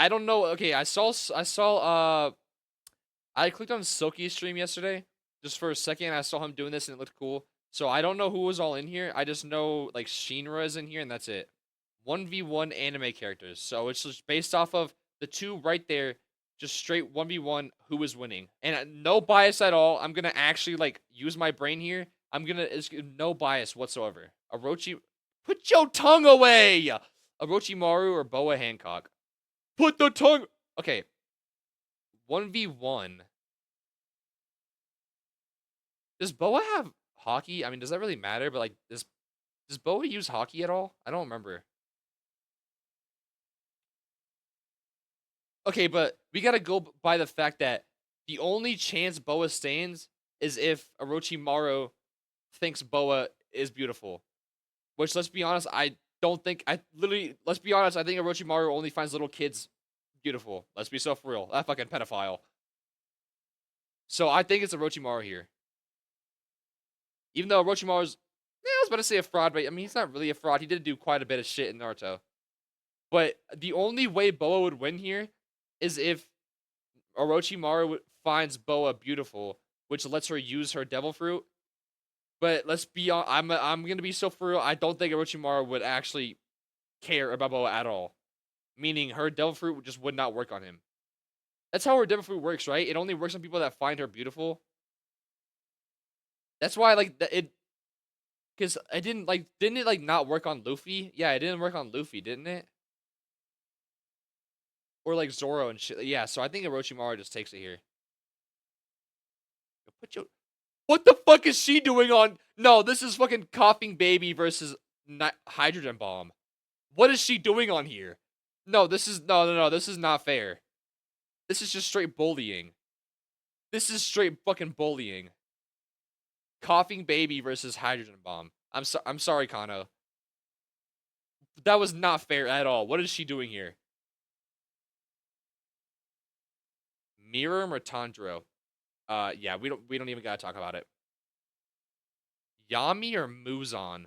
I don't know. Okay, I clicked on Silky's stream yesterday just for a second. I saw him doing this and it looked cool. So I don't know who was all in here. I just know like Shinra is in here and that's it. 1v1 anime characters. So it's just based off of the two right there, just straight 1v1 who is winning. And no bias at all. I'm going to actually like use my brain here. It's no bias whatsoever. Orochi, put your tongue away. Orochimaru or Boa Hancock. Put the tongue. Okay. 1v1. Does Boa have hockey? I mean, does that really matter? But like, does Boa use hockey at all? I don't remember. Okay, but we gotta go by the fact that the only chance Boa stands is if Orochimaru thinks Boa is beautiful. Which, let's be honest, I don't think. Let's be honest, I think Orochimaru only finds little kids beautiful. Let's be so for real. That fucking pedophile. So I think it's Orochimaru here. Even though Orochimaru's, I was about to say a fraud, but I mean, he's not really a fraud. He did do quite a bit of shit in Naruto. But the only way Boa would win here is if Orochimaru finds Boa beautiful, which lets her use her devil fruit. But let's be on. I'm gonna be so for real. I don't think Orochimaru would actually care about Boa at all. Meaning her devil fruit just would not work on him. That's how her devil fruit works, right? It only works on people that find her beautiful. That's why like it, because it didn't it like not work on Luffy? Yeah, it didn't work on Luffy, didn't it? Or like Zoro and shit. Yeah, so I think Orochimaru just takes it here. Put your What the fuck is she doing on? No, this is fucking coughing baby versus hydrogen bomb. What is she doing on here? No, this is no. This is not fair. This is just straight bullying. This is straight fucking bullying. Coughing baby versus hydrogen bomb. I'm sorry, Kano. That was not fair at all. What is she doing here? Miram or Tanjiro? Yeah, we don't even gotta talk about it. Yami or Muzan?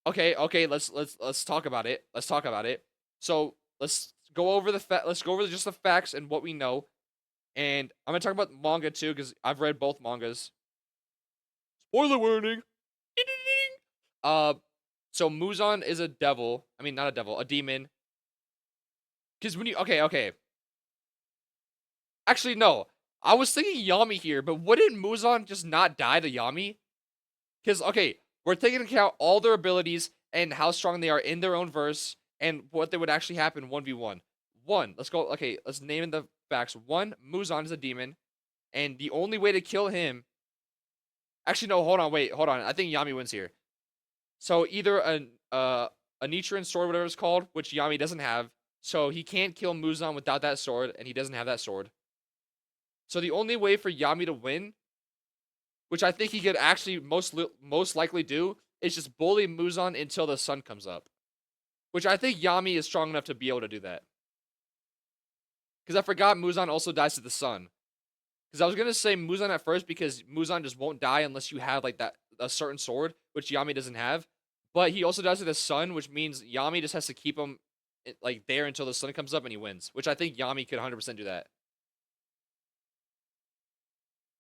Okay, let's talk about it. Let's talk about it. So let's go over just the facts and what we know. And I'm gonna talk about manga too, because I've read both mangas. Spoiler warning. Uh so Muzan is a devil. I mean not a devil, a demon. Because when you okay. Actually, no. I was thinking Yami here, but wouldn't Muzan just not die to Yami? Because, okay, we're taking into account all their abilities and how strong they are in their own verse and what they would actually happen 1v1. Let's go. Okay, let's name the facts. One, Muzan is a demon, and the only way to kill him. Actually, no, hold on. I think Yami wins here. So either a Nichiren sword, whatever it's called, which Yami doesn't have. So he can't kill Muzan without that sword, and he doesn't have that sword. So the only way for Yami to win, which I think he could actually most likely do, is just bully Muzan until the sun comes up. Which I think Yami is strong enough to be able to do that. Because I forgot Muzan also dies to the sun. Because I was gonna say Muzan at first because Muzan just won't die unless you have like a certain sword, which Yami doesn't have. But he also dies to the sun, which means Yami just has to keep him like there until the sun comes up and he wins. Which I think Yami could 100% do that.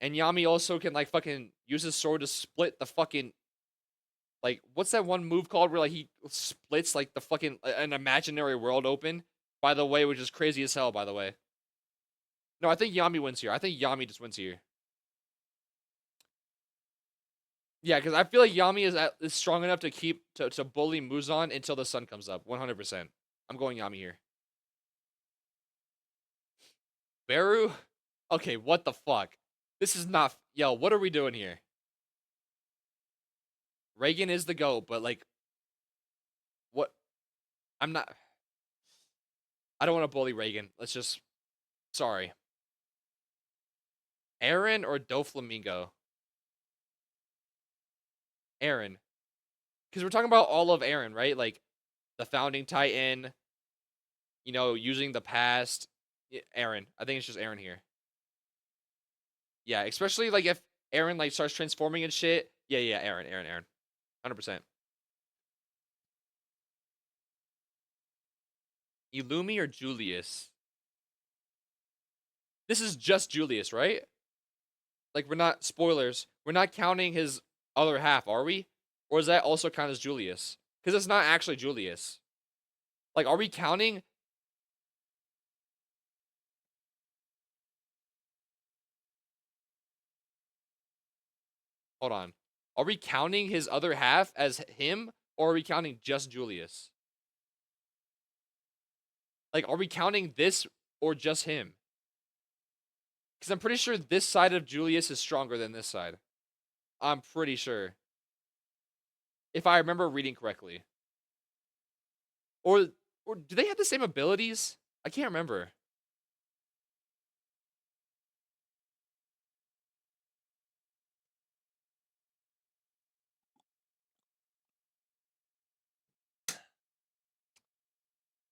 And Yami also can like fucking use his sword to split the fucking like what's that one move called where like he splits like the fucking an imaginary world open, by the way, which is crazy as hell, by the way. No, I think Yami wins here. I think Yami just wins here. Yeah, because I feel like Yami is strong enough to keep to bully Muzan until the sun comes up. 100%. I'm going Yami here. Beru? Okay, what the fuck? This is not. Yo, what are we doing here? Reagan is the GOAT, but like, what? I'm not. I don't want to bully Reagan. Let's just. Sorry. Aaron or Doflamingo? Aaron. Because we're talking about all of Aaron, right? Like, the founding Titan, using the past. Aaron. I think it's just Aaron here. Yeah, especially like if Aaron like starts transforming and shit. Yeah, Aaron. 100%. Illumi or Julius? This is just Julius, right? Like, we're not spoilers. We're not counting his other half, are we? Or does that also count as Julius? Because it's not actually Julius. Like, are we counting? Hold on. Are we counting his other half as him, or are we counting just Julius? Like, are we counting this or just him? Because I'm pretty sure this side of Julius is stronger than this side. I'm pretty sure. If I remember reading correctly. Or or do they have the same abilities? I can't remember.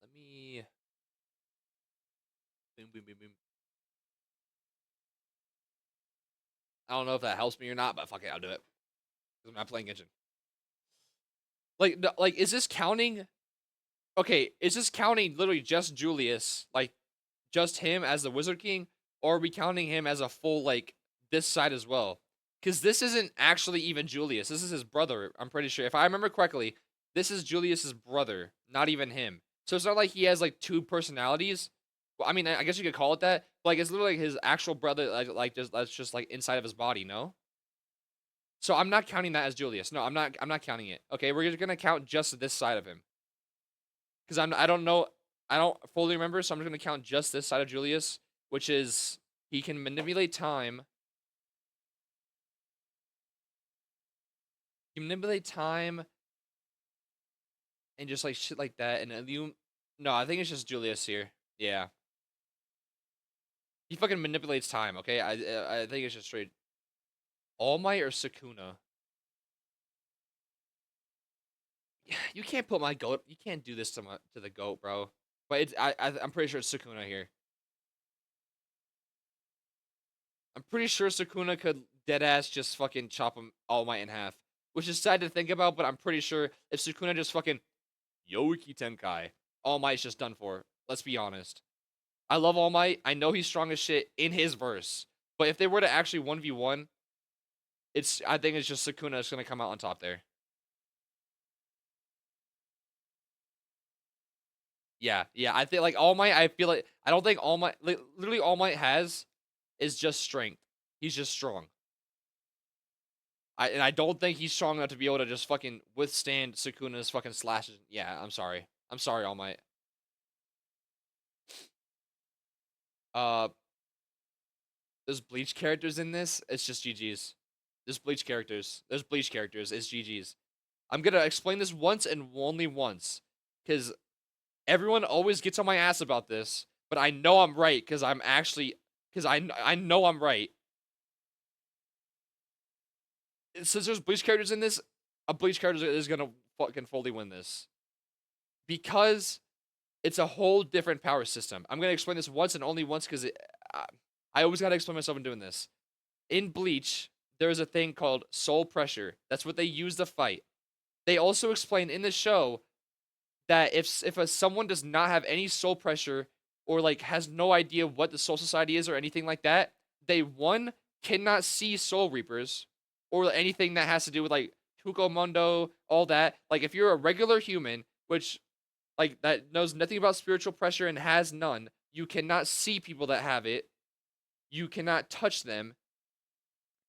Let me boom boom boom boom. I don't know if that helps me or not, but fuck it, I'll do it. I'm not playing Genshin. Like, is this counting? Okay, is this counting literally just Julius, like just him as the Wizard King, or are we counting him as a full like this side as well? Because this isn't actually even Julius. This is his brother. I'm pretty sure, if I remember correctly, this is Julius's brother, not even him. So it's not like he has like two personalities. Well, I mean, I guess you could call it that. But, like, it's literally like his actual brother, like just that's just like inside of his body. No. So I'm not counting that as Julius. No, I'm not. I'm not counting it. Okay, we're just gonna count just this side of him because I don't know. I don't fully remember, so I'm just gonna count just this side of Julius, which is he can manipulate time. He can manipulate time and just like shit like that. And you, no, I think it's just Julius here. Yeah, he fucking manipulates time. Okay, I think it's just straight All Might or Sukuna. You can't put my goat. You can't do this to the goat, bro. But it's I'm pretty sure it's Sukuna here. I'm pretty sure Sukuna could dead ass just fucking chop him All Might in half, which is sad to think about. But I'm pretty sure if Sukuna just fucking Yoiki Tenkai, All Might's just done for. Let's be honest. I love All Might. I know he's strong as shit in his verse. But if they were to actually 1v1, I think it's just Sukuna that's gonna come out on top there. Yeah, yeah. I think like All Might. I feel like I don't think All Might. Like, literally, All Might has is just strength. He's just strong. I don't think he's strong enough to be able to just fucking withstand Sukuna's fucking slashes. Yeah, I'm sorry. I'm sorry, All Might. Uh, there's Bleach characters in this. It's just GG's. There's Bleach characters. There's Bleach characters. It's GG's. I'm gonna explain this once and only once, because everyone always gets on my ass about this, but I know I'm right because I know I'm right. Since there's Bleach characters in this, a Bleach character is gonna fucking fully win this because it's a whole different power system. I'm gonna explain this once and only once because I always gotta explain myself in doing this. In Bleach, there's a thing called soul pressure. That's what they use to fight. They also explain in the show that if someone does not have any soul pressure or like has no idea what the soul society is or anything like that, they one cannot see soul reapers or anything that has to do with like Tuco all that. Like if you're a regular human, which like that knows nothing about spiritual pressure and has none, you cannot see people that have it. You cannot touch them.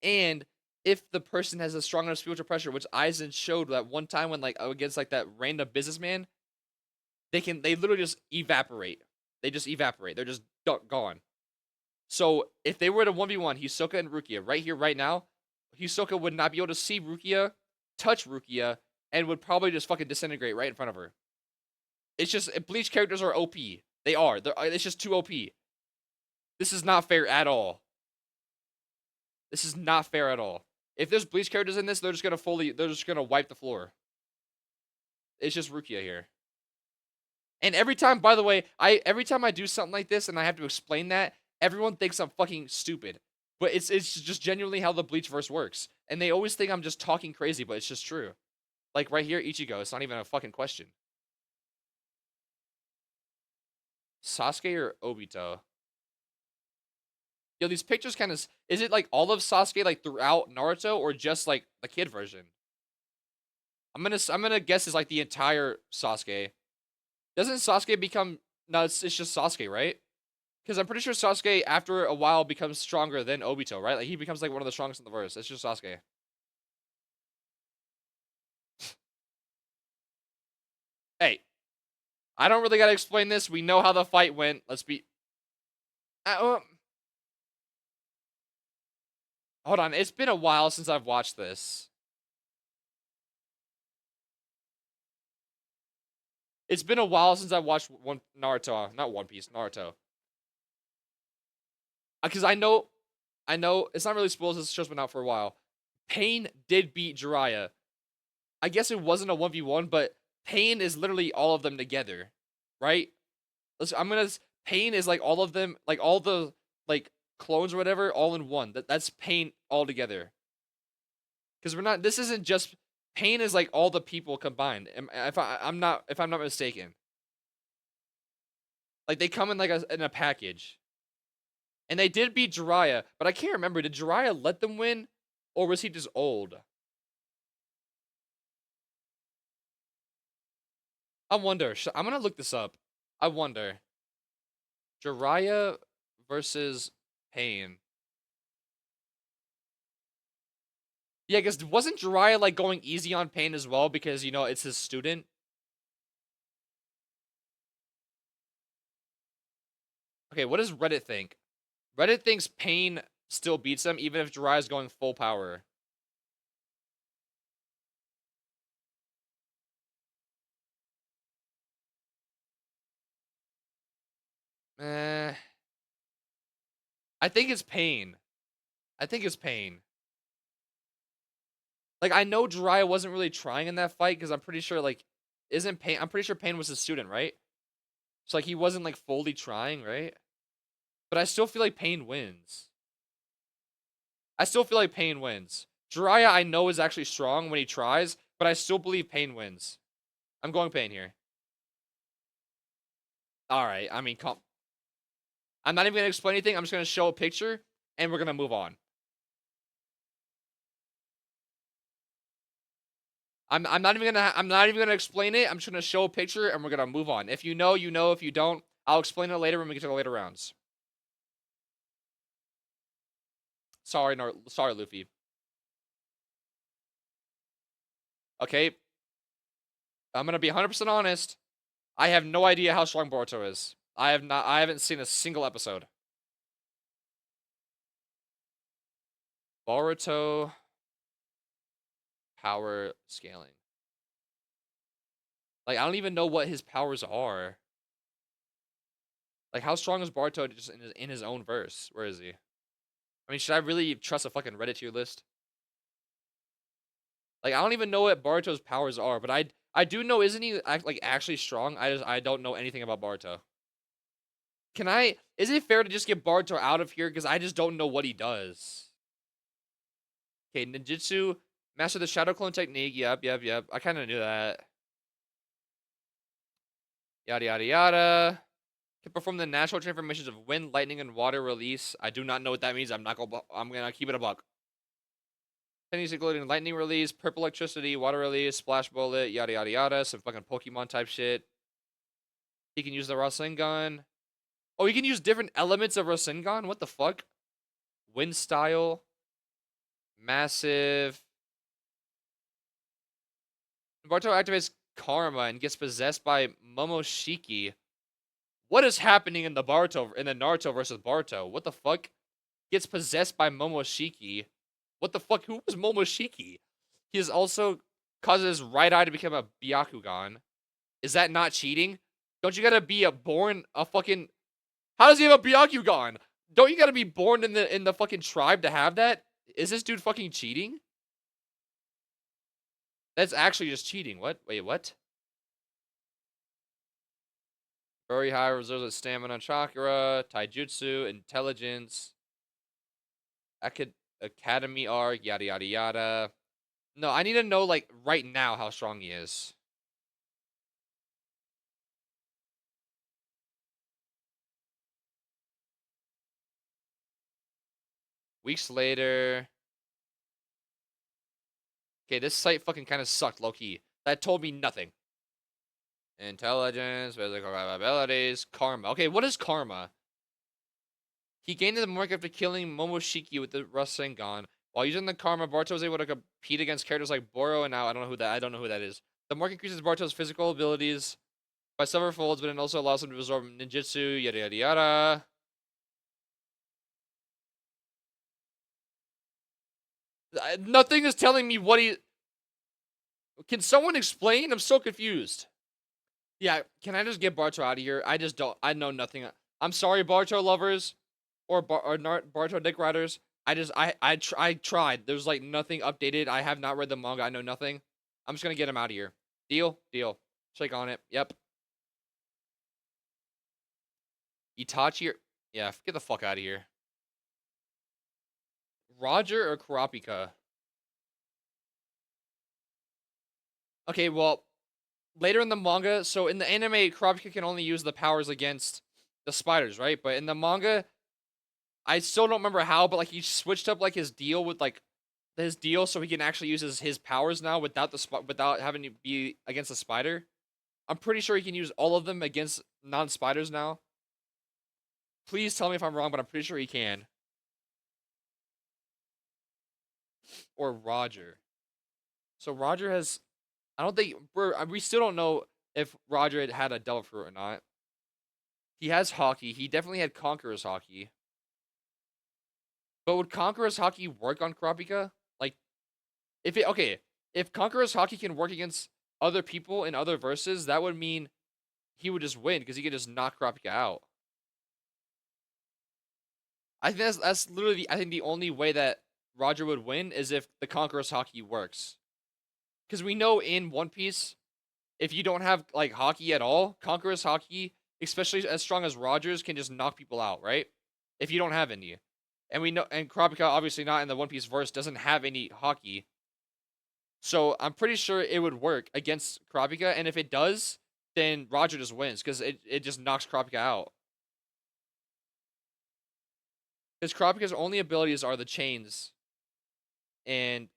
And if the person has a strong enough spiritual pressure, which Aizen showed that one time when like against like that random businessman, they literally just evaporate. They just evaporate. They're just gone. So if they were to 1v1 Hisoka and Rukia right here, right now, Hisoka would not be able to see Rukia, touch Rukia, and would probably just fucking disintegrate right in front of her. It's just Bleach characters are OP. They are. It's just too OP. This is not fair at all. This is not fair at all. If there's Bleach characters in this, they're just gonna wipe the floor. It's just Rukia here. And every time, by the way, every time I do something like this and I have to explain that, everyone thinks I'm fucking stupid. But it's just genuinely how the Bleach verse works. And they always think I'm just talking crazy, but it's just true. Like right here, Ichigo, it's not even a fucking question. Sasuke or Obito? Yo, these pictures kind of is it like all of Sasuke like throughout Naruto or just like the kid version? I'm gonna guess it's like the entire Sasuke. Doesn't Sasuke become no? It's just Sasuke, right? Because I'm pretty sure Sasuke after a while becomes stronger than Obito, right? Like he becomes like one of the strongest in the verse. It's just Sasuke. Hey, I don't really gotta explain this. We know how the fight went. Let's be. Uh, hold on, it's been a while since I've watched this. It's been a while since I watched one Naruto, not One Piece, Naruto. Because I know it's not really spoilers. This show's been out for a while. Pain did beat Jiraiya. I guess it wasn't a 1v1, but Pain is literally all of them together, right? I'm gonna. Pain is like all of them, like all the like clones or whatever, all in one. That's Pain all together. Because we're not. This isn't just Pain is like all the people combined. If I'm not mistaken, like they come in like in a package, and they did beat Jiraiya, but I can't remember. Did Jiraiya let them win, or was he just old? I wonder. I'm gonna look this up. I wonder. Jiraiya versus Pain. Yeah, because wasn't Jiraiya like going easy on Pain as well because you know it's his student? Okay, what does Reddit think? Reddit thinks Pain still beats him even if Jiraiya's going full power. Eh, I think it's Pain. I think it's Pain. Like I know Jiraiya wasn't really trying in that fight because I'm pretty sure like isn't Pain? I'm pretty sure Pain was his student, right? So like he wasn't like fully trying, right? But I still feel like Pain wins. I still feel like Pain wins. Jiraiya I know is actually strong when he tries, but I still believe Pain wins. I'm going Pain here. All right. I mean, I'm not even gonna explain anything. I'm just gonna show a picture and we're gonna move on. I'm not even gonna explain it. I'm just gonna show a picture and we're gonna move on. If you know, you know. If you don't, I'll explain it later when we get to the later rounds. Sorry, sorry, Luffy. Okay, I'm gonna be 100% honest. I have no idea how strong Boruto is. I have not. I haven't seen a single episode. Boruto power scaling. Like I don't even know what his powers are. Like how strong is Boruto just in his own verse? Where is he? I mean, should I really trust a fucking Reddit tier list? Like I don't even know what Boruto's powers are, but I do know isn't he like actually strong? I don't know anything about Boruto. Can I? Is it fair to just get Boruto out of here because I just don't know what he does? Okay, ninjutsu, master the shadow clone technique. Yep, yep, yep. I kind of knew that. Yada yada yada. Can perform the natural transformations of wind, lightning, and water release. I do not know what that means. I'm not gonna. I'm gonna keep it a buck. Techniques including lightning release, purple electricity, water release, splash bullet, yada yada yada. Some fucking Pokemon type shit. He can use the Rasengan. Oh, he can use different elements of Rasengan? What the fuck? Wind style. Massive. Naruto activates Karma and gets possessed by Momoshiki. What is happening in the Naruto versus Boruto? What the fuck? Gets possessed by Momoshiki. What the fuck? Who was Momoshiki? He is also causes his right eye to become a Byakugan. Is that not cheating? Don't you gotta be born a fucking? How does he have a Byakugan? Don't you gotta be born in the fucking tribe to have that? Is this dude fucking cheating? That's actually just cheating. What? Wait, what? Very high reserves of stamina, chakra, taijutsu, intelligence, academy arc, yada yada yada. No, I need to know like right now how strong he is. Weeks later. Okay, this site fucking kind of sucked, low-key. That told me nothing. Intelligence, physical capabilities, karma. Okay, what is karma? He gained the mark after killing Momoshiki with the Rasengan. While using the karma, Boruto was able to compete against characters like Boro and now I don't know who that is. The mark increases Boruto's physical abilities by several folds, but it also allows him to absorb ninjutsu, yada yada yada. Nothing is telling me what he. Can someone explain? I'm so confused. Yeah, can I just get Barto out of here? I just don't. I know nothing. I'm sorry, Barto lovers, or Barto dick riders. I tried. There's like nothing updated. I have not read the manga. I know nothing. I'm just gonna get him out of here. Deal, deal. Shake on it. Yep. Itachi. Yeah, get the fuck out of here. Roger or Kurapika? Okay, well, later in the manga, so in the anime, Kurapika can only use the powers against the spiders, right? But in the manga, I still don't remember how, but like he switched up like his deal with like his deal so he can actually use his powers now without without having to be against a spider. I'm pretty sure he can use all of them against non-spiders now. Please tell me if I'm wrong, but I'm pretty sure he can. Or Roger. So Roger has. I don't think we still don't know if Roger had a devil fruit or not. He has hockey. He definitely had Conqueror's hockey. But would Conqueror's hockey work on Kurapika? Like, if Conqueror's hockey can work against other people in other verses, that would mean he would just win because he could just knock Kurapika out. I think that's literally I think the only way that Roger would win is if the Conqueror's hockey works. Because we know in One Piece, if you don't have like hockey at all, Conqueror's hockey, especially as strong as Roger's, can just knock people out, right? If you don't have any. And we know and Kurapika obviously not in the One Piece verse doesn't have any hockey. So I'm pretty sure it would work against Kurapika, and if it does, then Roger just wins because it just knocks Kurapika out. Because Kurapika's only abilities are the chains, and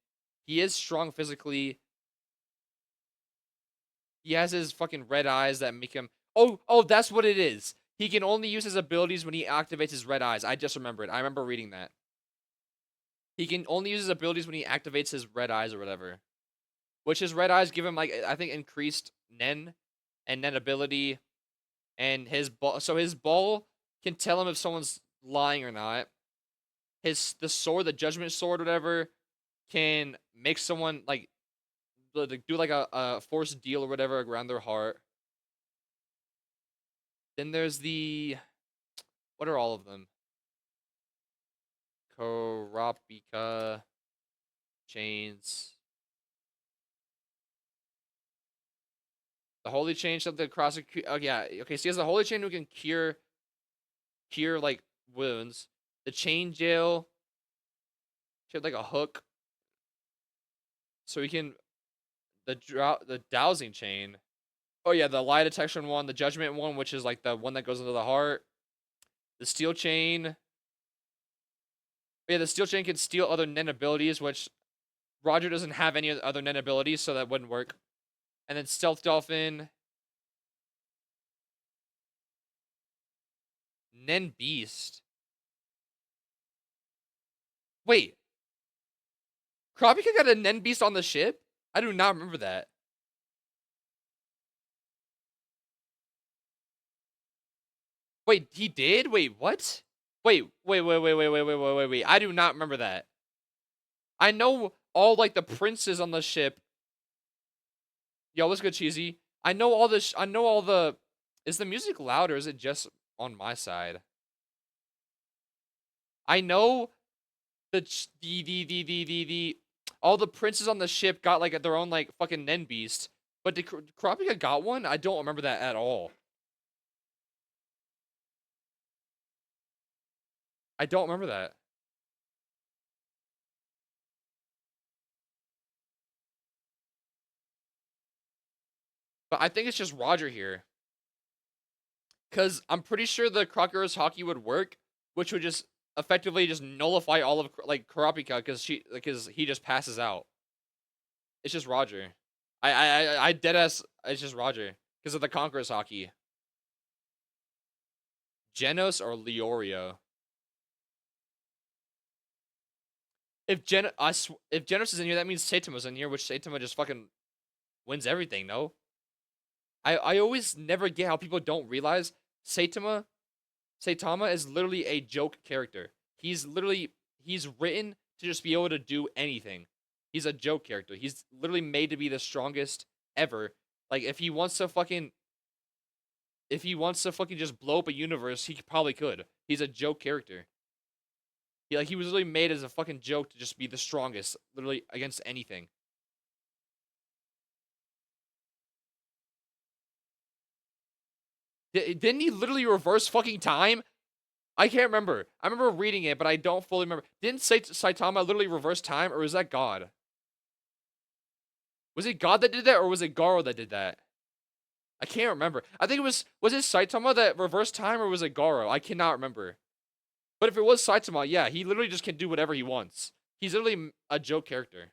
he is strong physically. He has his fucking red eyes that make him. Oh, that's what it is. He can only use his abilities when he activates his red eyes. I just remembered. I remember reading that. He can only use his abilities when he activates his red eyes or whatever. Which his red eyes give him like I think increased Nen and Nen ability and his ball. So his ball can tell him if someone's lying or not. The sword, the judgment sword, whatever, can make someone like do like a forced deal or whatever around their heart. Then there's the what are all of them? Kurapika chains. The holy chain something across. Oh yeah, okay. So he has the holy chain who can cure like wounds. The chain jail. She had like a hook, so he can the dowsing chain. Oh yeah, the lie detection one, the judgment one, which is like the one that goes into the heart. The steel chain. Yeah, the steel chain can steal other Nen abilities, which Roger doesn't have any other Nen abilities, so that wouldn't work. And then stealth dolphin. Nen beast. Wait, Kurapika got a Nen beast on the ship? I do not remember that. Wait, he did? Wait, what? Wait. I do not remember that. I know all like the princes on the ship. Yo, let's go cheesy. I know all this. I know all the. Is the music loud or is it just on my side? I know the all the princes on the ship got like their own like fucking Nen beast, but did Kurapika got one? I don't remember that at all. I don't remember that. But I think it's just Roger here. Because I'm pretty sure the Crocodile's hockey would work, which would just effectively just nullify all of like Kurapika because he just passes out. It's just Roger. I dead ass. It's just Roger because of the Conqueror's Hockey. Genos or Leorio. If Genos is in here, that means Saitama's in here, which Saitama just fucking wins everything. No, I always never get how people don't realize Saitama Saitama is literally a joke character. He's written to just be able to do anything. He's a joke character. He's literally made to be the strongest ever. Like if he wants to fucking just blow up a universe, he probably could. He's a joke character. He was literally made as a fucking joke to just be the strongest, literally against anything. Didn't he literally reverse fucking time? I can't remember. I remember reading it, but I don't fully remember. Didn't Saitama literally reverse time, or was that God? Was it God that did that, or was it Garo that did that? I can't remember. I think it was it Saitama that reversed time, or was it Garo? I cannot remember. But if it was Saitama, yeah, he literally just can do whatever he wants. He's literally a joke character.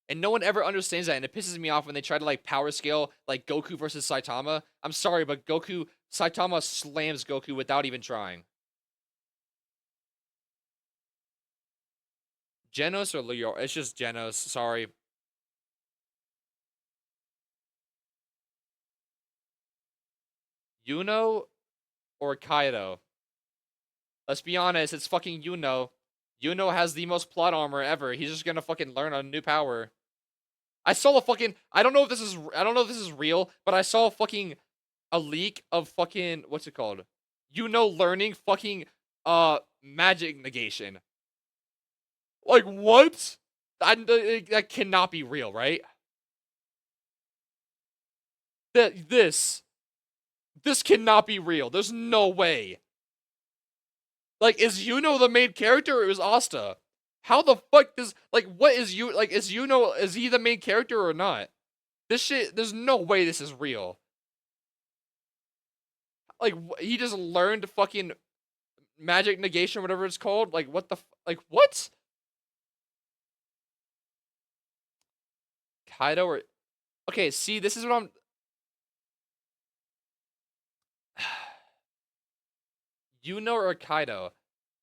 And no one ever understands that, and it pisses me off when they try to like power scale like Goku versus Saitama. I'm sorry, but Saitama slams Goku without even trying. Genos or Leo? It's just Genos. Sorry. Yuno or Kaido? Let's be honest, it's fucking Yuno. Yuno has the most plot armor ever. He's just gonna fucking learn a new power. I saw a fucking I don't know if this is real, but I saw a leak of fucking what's it called? Yuno learning fucking magic negation. Like what? That cannot be real, right? This cannot be real. There's no way. Like, is Yuno the main character or is Asta? How the fuck does what is is Yuno, is he the main character or not? This shit, there's no way this is real. Like he just learned fucking magic negation, whatever it's called. Like what the what? Kaido or okay? See, this is what I'm. Yuno or Kaido?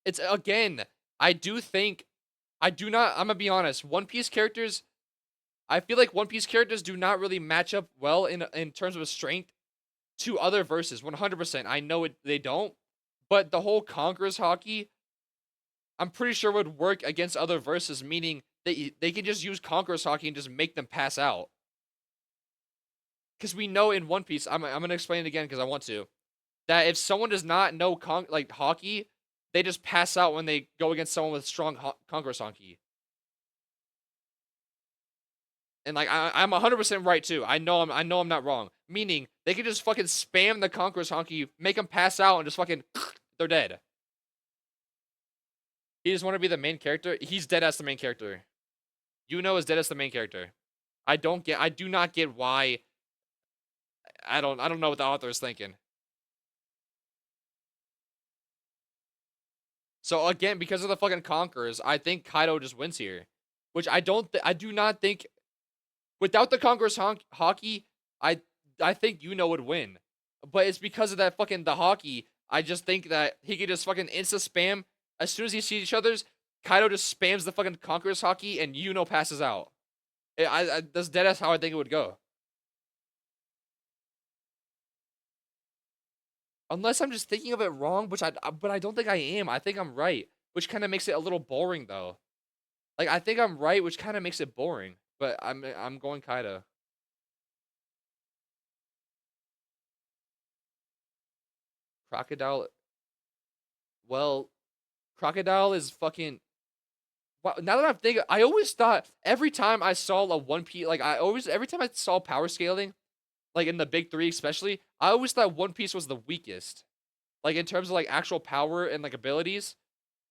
It's again. I do think I do not. I'm gonna be honest. One Piece characters. I feel like One Piece characters do not really match up well in terms of strength to other verses. 100%. I know they don't, but the whole Conqueror's Hockey, I'm pretty sure would work against other verses. Meaning they can just use Conqueror's Hockey and just make them pass out. Because we know in One Piece, I'm gonna explain it again because I want to, that if someone does not know hockey, they just pass out when they go against someone with strong Conqueror's Hockey. And like I'm 100% right too. I know I'm not wrong. Meaning they can just fucking spam the Conqueror's Hockey, make them pass out, and just fucking they're dead. He just want to be the main character. He's dead as the main character. Yuno is dead as the main character. I do not get why. I don't know what the author is thinking. So again, because of the fucking Conquerors, I think Kaido just wins here. Which I do not think. Without the Conqueror's Hockey, I think Yuno would win. But it's because of that fucking the hockey. I just think that he could just fucking insta spam as soon as he sees each other's. Kaido just spams the fucking Conqueror's Hockey and Yuno passes out. That's deadass how I think it would go. Unless I'm just thinking of it wrong, but I don't think I am. I think I'm right, which kind of makes it a little boring though. Like I think I'm right, which kind of makes it boring. But I'm going Kaido. Crocodile. Well, Crocodile is fucking. Wow, now that I'm thinking, I always thought every time I saw a One Piece, every time I saw power scaling, like in the big three especially, I always thought One Piece was the weakest, like in terms of like actual power and like abilities.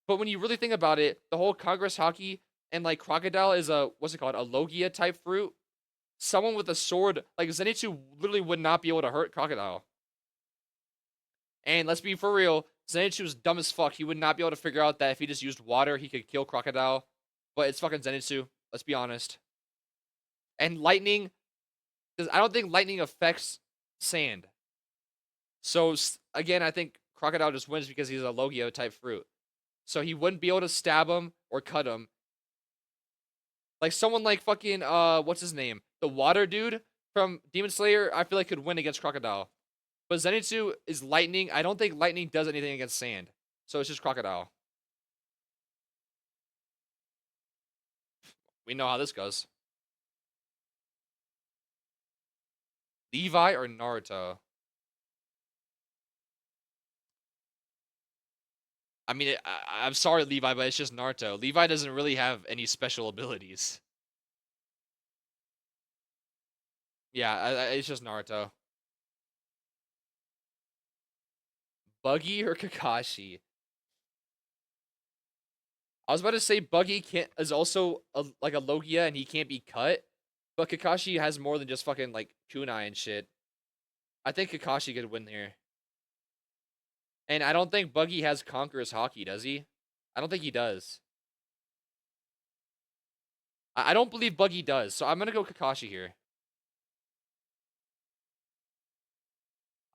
But when you really think about it, the whole Congress Hockey and like Crocodile is a what's it called, a Logia type fruit. Someone with a sword like Zenitsu literally would not be able to hurt Crocodile. And let's be for real, Zenitsu is dumb as fuck. He would not be able to figure out that if he just used water, he could kill Crocodile. But it's fucking Zenitsu. Let's be honest. And lightning, because I don't think lightning affects sand. So again, I think Crocodile just wins because he's a Logia type fruit. So he wouldn't be able to stab him or cut him. Like someone like fucking what's his name? The water dude from Demon Slayer, I feel like could win against Crocodile. But Zenitsu is lightning. I don't think lightning does anything against sand. So it's just Crocodile. We know how this goes. Levi or Naruto? I mean, I'm sorry, Levi, but it's just Naruto. Levi doesn't really have any special abilities. Yeah, it's just Naruto. Buggy or Kakashi? I was about to say Buggy can't is also like a Logia and he can't be cut, but Kakashi has more than just fucking like kunai and shit. I think Kakashi could win here, and I don't think Buggy has Conqueror's Hockey, does he? I don't think he does. I don't believe Buggy does, so I'm gonna go Kakashi here.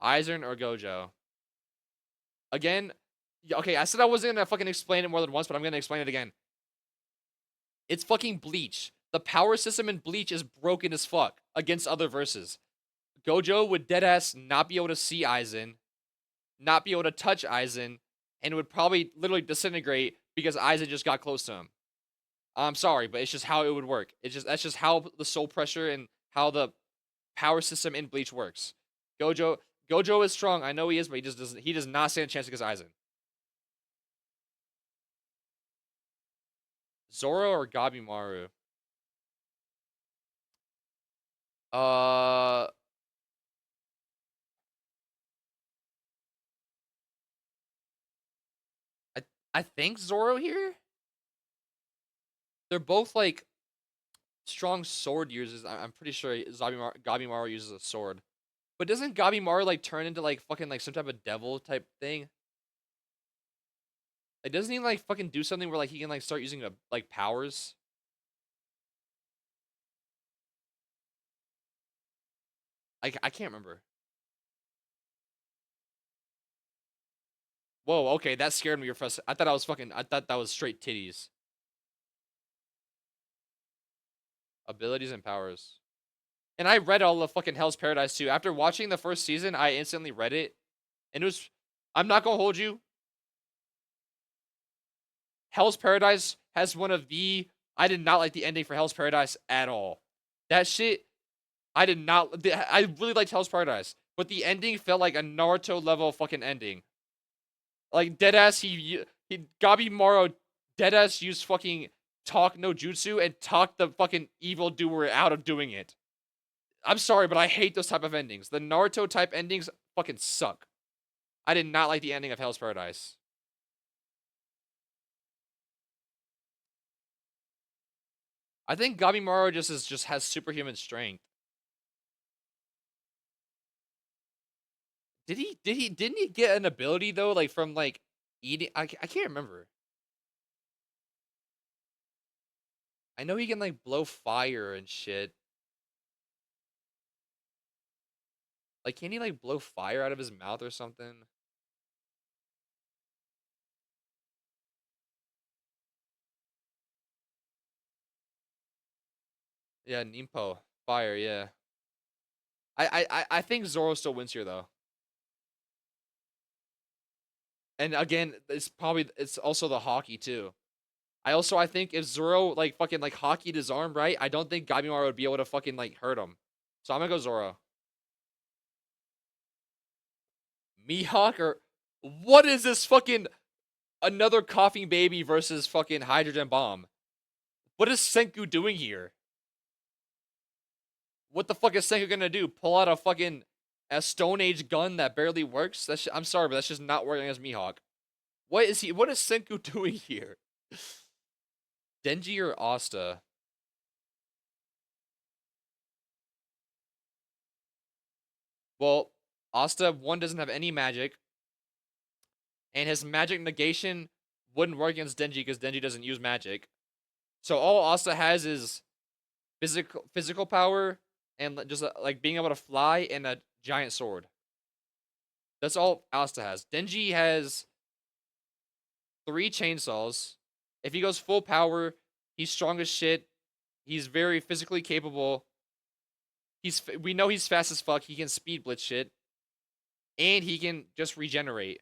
Aizen or Gojo? Again, okay. I said I wasn't gonna fucking explain it more than once, but I'm gonna explain it again. It's fucking Bleach. The power system in Bleach is broken as fuck against other verses. Gojo would deadass not be able to see Aizen, not be able to touch Aizen, and would probably literally disintegrate because Aizen just got close to him. I'm sorry, but it's just how it would work. It's just that's just how the soul pressure and how the power system in Bleach works. Gojo Gojo is strong. I know he is, but he does not stand a chance against Aizen. Zoro or Gabimaru? Uh I I think Zoro here. They're both like strong sword users. I'm pretty sure Gabimaru uses a sword. But doesn't Gabimaru like turn into like fucking like some type of devil type thing? Like doesn't he like fucking do something where like he can like start using like powers? I can't remember. Whoa, okay, that scared me. I thought that was straight titties. Abilities and powers. And I read all of fucking Hell's Paradise too. After watching the first season, I instantly read it. And it was I'm not gonna hold you. Hell's Paradise has one of the I did not like the ending for Hell's Paradise at all. That shit I did not I really liked Hell's Paradise, but the ending felt like a Naruto level fucking ending. Like deadass he Gabi Maro deadass used fucking talk no jutsu and talk the fucking evil doer out of doing it. I'm sorry, but I hate those type of endings. The Naruto type endings fucking suck. I did not like the ending of Hell's Paradise. I think Gabimaru just has superhuman strength. Didn't he get an ability though like from like eating I can't remember. I know he can like blow fire and shit. Like can he like blow fire out of his mouth or something? Yeah, Nimpo. Fire, yeah. I think Zoro still wins here though. And again, it's also the hockey too. I think if Zoro like fucking like hockeyed his arm right, I don't think Gabimaru would be able to fucking like hurt him. So I'm gonna go Zoro. Mihawk or what is this fucking another coughing baby versus fucking hydrogen bomb? What is Senku doing here? What the fuck is Senku gonna do? Pull out a Stone Age gun that barely works? I'm sorry, but that's just not working as Mihawk. What is Senku doing here? Denji or Asta? Well, Asta one doesn't have any magic, and his magic negation wouldn't work against Denji because Denji doesn't use magic. So all Asta has is physical power and just like being able to fly and a giant sword. That's all Asta has. Denji has 3 chainsaws. If he goes full power, he's strong as shit. He's very physically capable. We know he's fast as fuck. He can speed blitz shit, and he can just regenerate.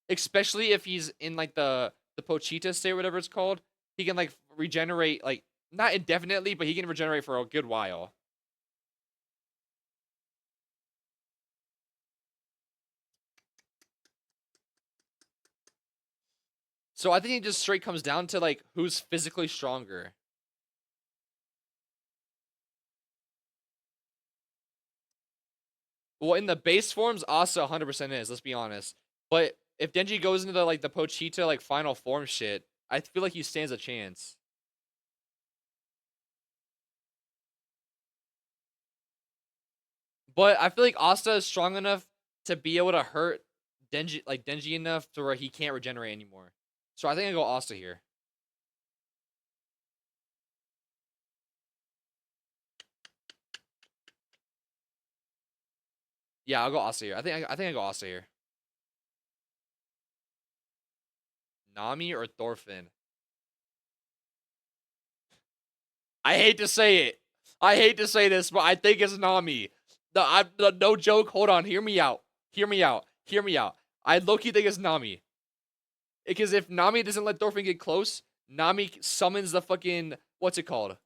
Especially if he's in like the Pochita state, whatever it's called. He can like regenerate like not indefinitely, but he can regenerate for a good while. So I think it just straight comes down to like who's physically stronger. Well, in the base forms, Asa 100% is. Let's be honest. But if Denji goes into the Pochita like final form shit, I feel like he stands a chance. But I feel like Asta is strong enough to be able to hurt Denji enough to where he can't regenerate anymore. So I think I go Asta here. Yeah, I'll go Asta here. I think I go Asta here. Nami or Thorfinn? I hate to say it. I hate to say this, but I think it's Nami. No joke. Hold on. Hear me out. Hear me out. Hear me out. I low-key think it's Nami. Because if Nami doesn't let Thorfinn get close, Nami summons the fucking what's it called?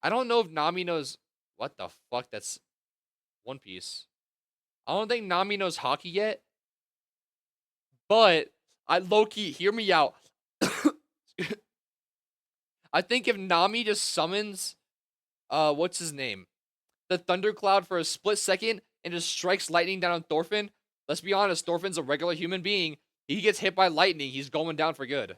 I don't know if Nami knows what the fuck that's One Piece. I don't think Nami knows hockey yet, but I low-key hear me out. I think if Nami just summons what's his name? The Thundercloud for a split second and just strikes lightning down on Thorfinn. Let's be honest, Thorfinn's a regular human being. He gets hit by lightning, he's going down for good.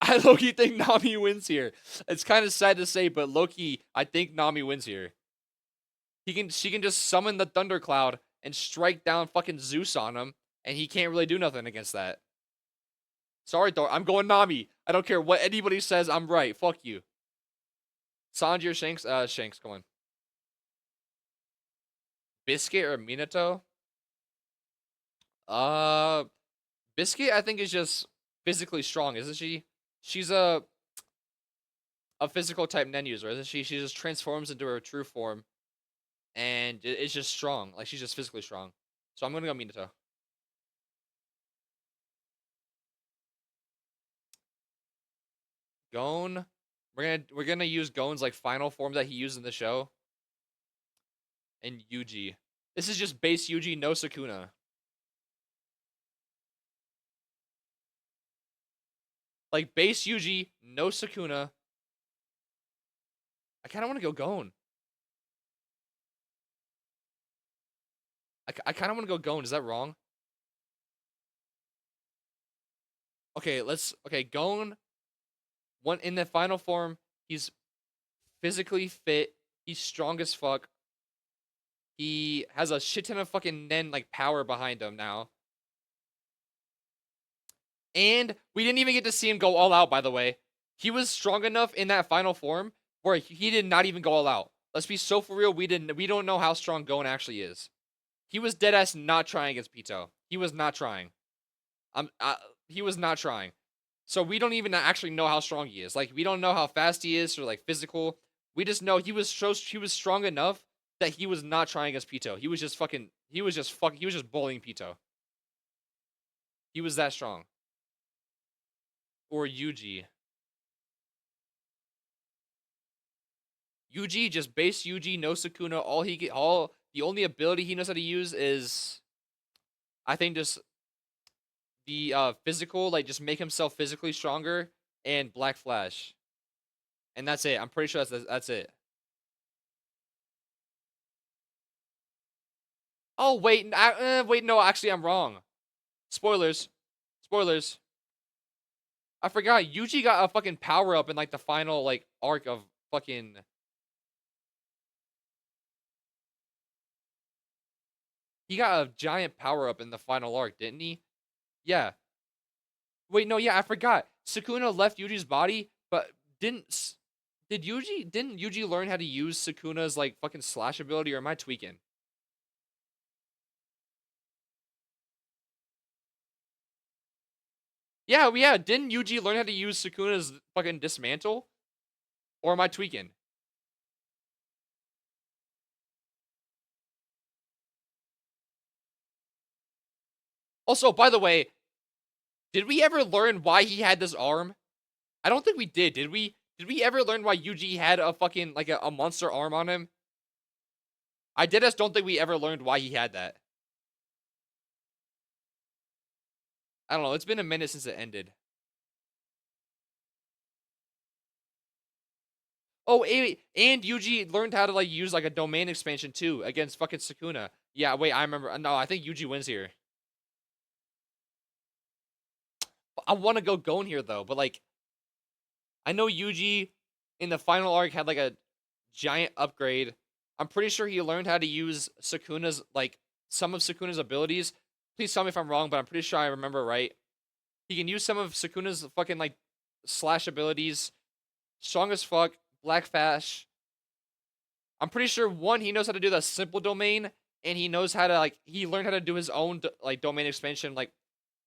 I low-key think Nami wins here. It's kind of sad to say, but low-key, I think Nami wins here. She can just summon the Thundercloud and strike down fucking Zeus on him, and he can't really do nothing against that. Sorry, Thor. I'm going Nami. I don't care what anybody says. I'm right. Fuck you. Sanji or Shanks? Shanks. Come on. Biscuit or Minato? Uh, Biscuit. I think is just physically strong, isn't she? She's a physical type nen user, isn't she? She just transforms into her true form, and it's just strong. Like she's just physically strong. So I'm gonna go Minato. Gon. We're gonna use Gon's like final form that he used in the show. And Yuji. This is just base Yuji, no Sukuna. Like base Yuji, no Sukuna. I kind of want to go Gon. I kind of want to go Gon. Is that wrong? Okay, Okay, Gon. One in the final form, he's physically fit. He's strong as fuck. He has a shit ton of fucking Nen like power behind him now. And we didn't even get to see him go all out, by the way. He was strong enough in that final form where he did not even go all out. Let's be so for real, we don't know how strong Gon actually is. He was dead ass not trying against Pito. He was not trying. He was not trying. So we don't even actually know how strong he is. Like we don't know how fast he is or like physical. We just know he was strong enough that he was not trying against Pito. He was just bullying Pito. He was that strong. Or Yuji. Yuji, just base Yuji, no Sukuna. The only ability he knows how to use is, I think, just the physical, like just make himself physically stronger and Black Flash, and that's it. I'm pretty sure that's it. Oh wait, wait, no, actually I'm wrong. Spoilers, spoilers. I forgot Yuji got a fucking power up in like the final like arc of fucking He got a giant power up in the final arc, didn't he? Yeah. Wait, no, yeah, I forgot. Sukuna left Yuji's body, but didn't didn't Yuji learn how to use Sukuna's like fucking slash ability, or am I tweaking? Yeah, yeah, didn't Yuji learn how to use Sukuna's fucking dismantle? Or am I tweaking? Also, by the way, did we ever learn why he had this arm? I don't think we did. Did we? Did we ever learn why Yuji had a fucking like a monster arm on him? I did just don't think we ever learned why he had that. I don't know. It's been a minute since it ended. Oh, and Yuji learned how to like use like a domain expansion too against fucking Sukuna. Yeah, wait, I remember. No, I think Yuji wins here. I want to go Gon here though, but like I know Yuji in the final arc had like a giant upgrade. I'm pretty sure he learned how to use Sukuna's like some of Sukuna's abilities. Please tell me if I'm wrong, but I'm pretty sure I remember right. He can use some of Sukuna's fucking like slash abilities. Strong as fuck, Black Fash. I'm pretty sure one, he knows how to do the simple domain, and he knows how to like he learned how to do his own like domain expansion, like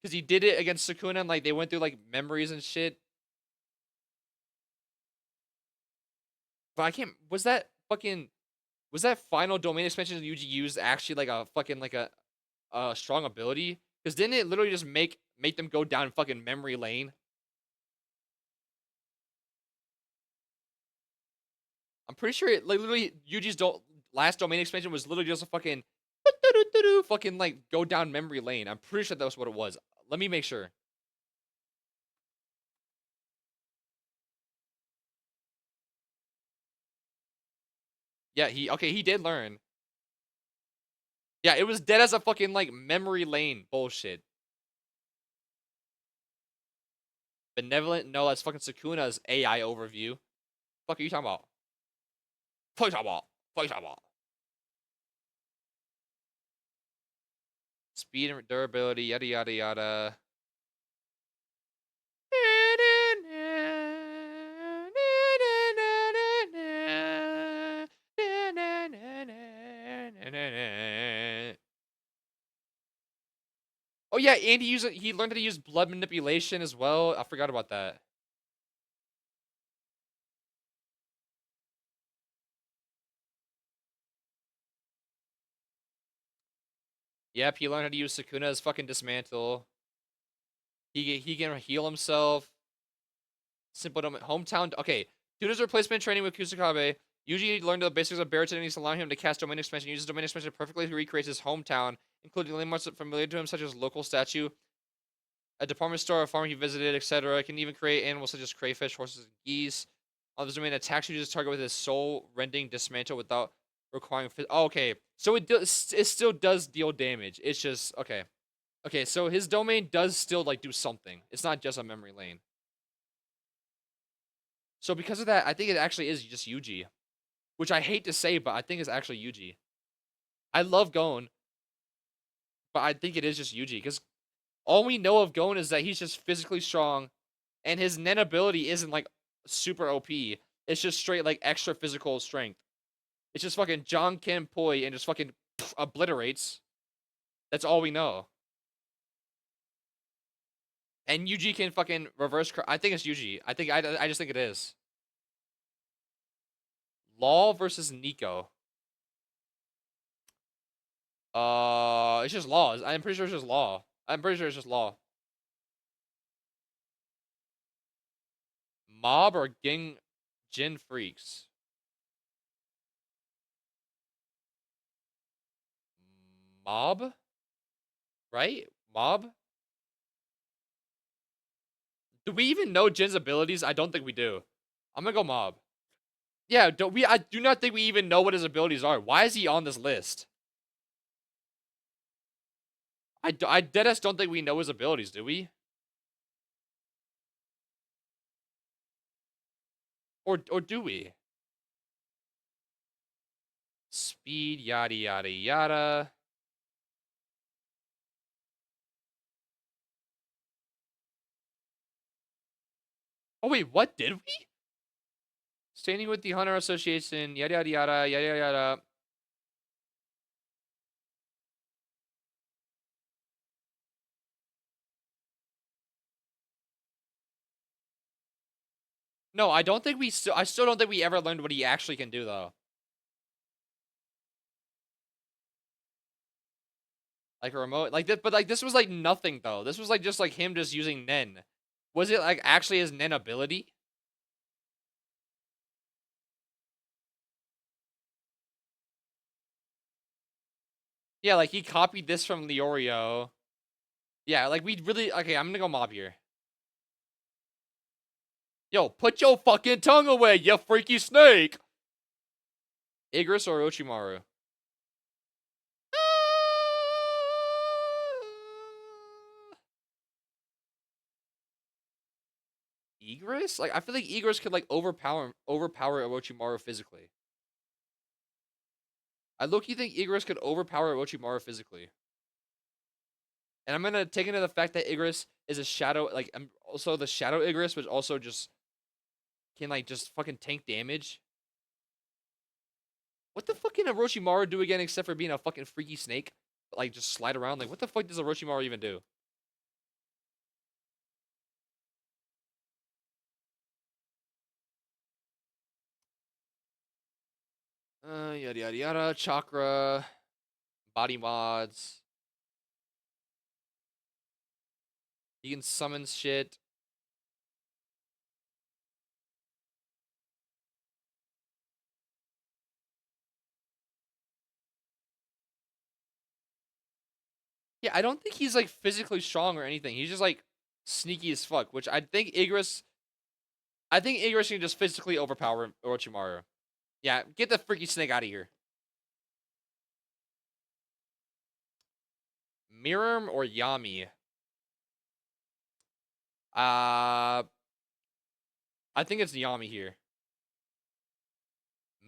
because he did it against Sukuna, and like they went through like memories and shit. But I can't. Was that final domain expansion that Yuji used actually like a fucking like a strong ability? Because didn't it literally just make them go down fucking memory lane? I'm pretty sure it like literally Yuji's last domain expansion was literally just a fucking fucking like go down memory lane. I'm pretty sure that was what it was. Let me make sure. Yeah, he did learn. Yeah, it was dead as a fucking like memory lane bullshit. Benevolent? No, that's fucking Sukuna's AI overview. Fuck are you talking about? Fuck you talking about? Fuck you talking about? Speed and durability, yada yada yada. Oh yeah, and he learned how to use blood manipulation as well. I forgot about that. Yep, he learned how to use Sukuna's fucking dismantle. He can heal himself. Simple hometown. Okay, due to his replacement training with Kusakabe, Yuji learned the basics of barrier techniques, allowing him to cast domain expansion. Uses domain expansion perfectly to recreate his hometown, including landmarks familiar to him, such as local statue, a department store, a farm he visited, etc. It can even create animals such as crayfish, horses, and geese. This domain attacks Yuji's target with his soul rending dismantle without requiring. Oh, okay, so it still does deal damage. It's just okay. Okay, so his domain does still like do something. It's not just a memory lane. So because of that, I think it actually is just Yuji, which I hate to say, but I think it's actually Yuji. I love Gon, but I think it is just Yuji because all we know of Gon is that he's just physically strong, and his Nen ability isn't like super OP. It's just straight like extra physical strength. It's just fucking John Kim Poi and just fucking obliterates. That's all we know. And Yuji can fucking reverse. I think it's Yuji. I just think it is. Law versus Nico. It's just Law. I'm pretty sure it's just Law. I'm pretty sure it's just Law. Mob or Ging Jin Freaks? Mob? Right? Mob? Do we even know Jin's abilities? I don't think we do. I'm gonna go Mob. Yeah, I do not think we even know what his abilities are. Why is he on this list? I deadass don't think we know his abilities, do we? Or do we? Speed, yada yada yada. Oh wait, what did we? Standing with the Hunter Association, yada yada yada yada yada yada. No, I don't think we still. I still don't think we ever learned what he actually can do though. Like a remote, like this, but like this was like nothing though. This was like just like him just using Nen. Was it like actually his Nen ability? Yeah, like he copied this from Leorio. Yeah, like we really okay. I'm gonna go mob here. Yo, put your fucking tongue away, you freaky snake. Igris or Orochimaru? Igris? Like I feel like Igris could like overpower Orochimaru physically. I low-key think Igris could overpower Orochimaru physically. And I'm gonna take into the fact that Igris is a shadow, like also the shadow Igris, which also just can like just fucking tank damage. What the fuck can Orochimaru do again except for being a fucking freaky snake? Like just slide around. Like what the fuck does Orochimaru even do? Yada yada yada. Chakra, body mods. He can summon shit. Yeah, I don't think he's like physically strong or anything. He's just like sneaky as fuck, which I think Igris. I think Igris can just physically overpower Orochimaru. Yeah, get the freaky snake out of here. Miram or Yami? Uh, I think it's Yami here.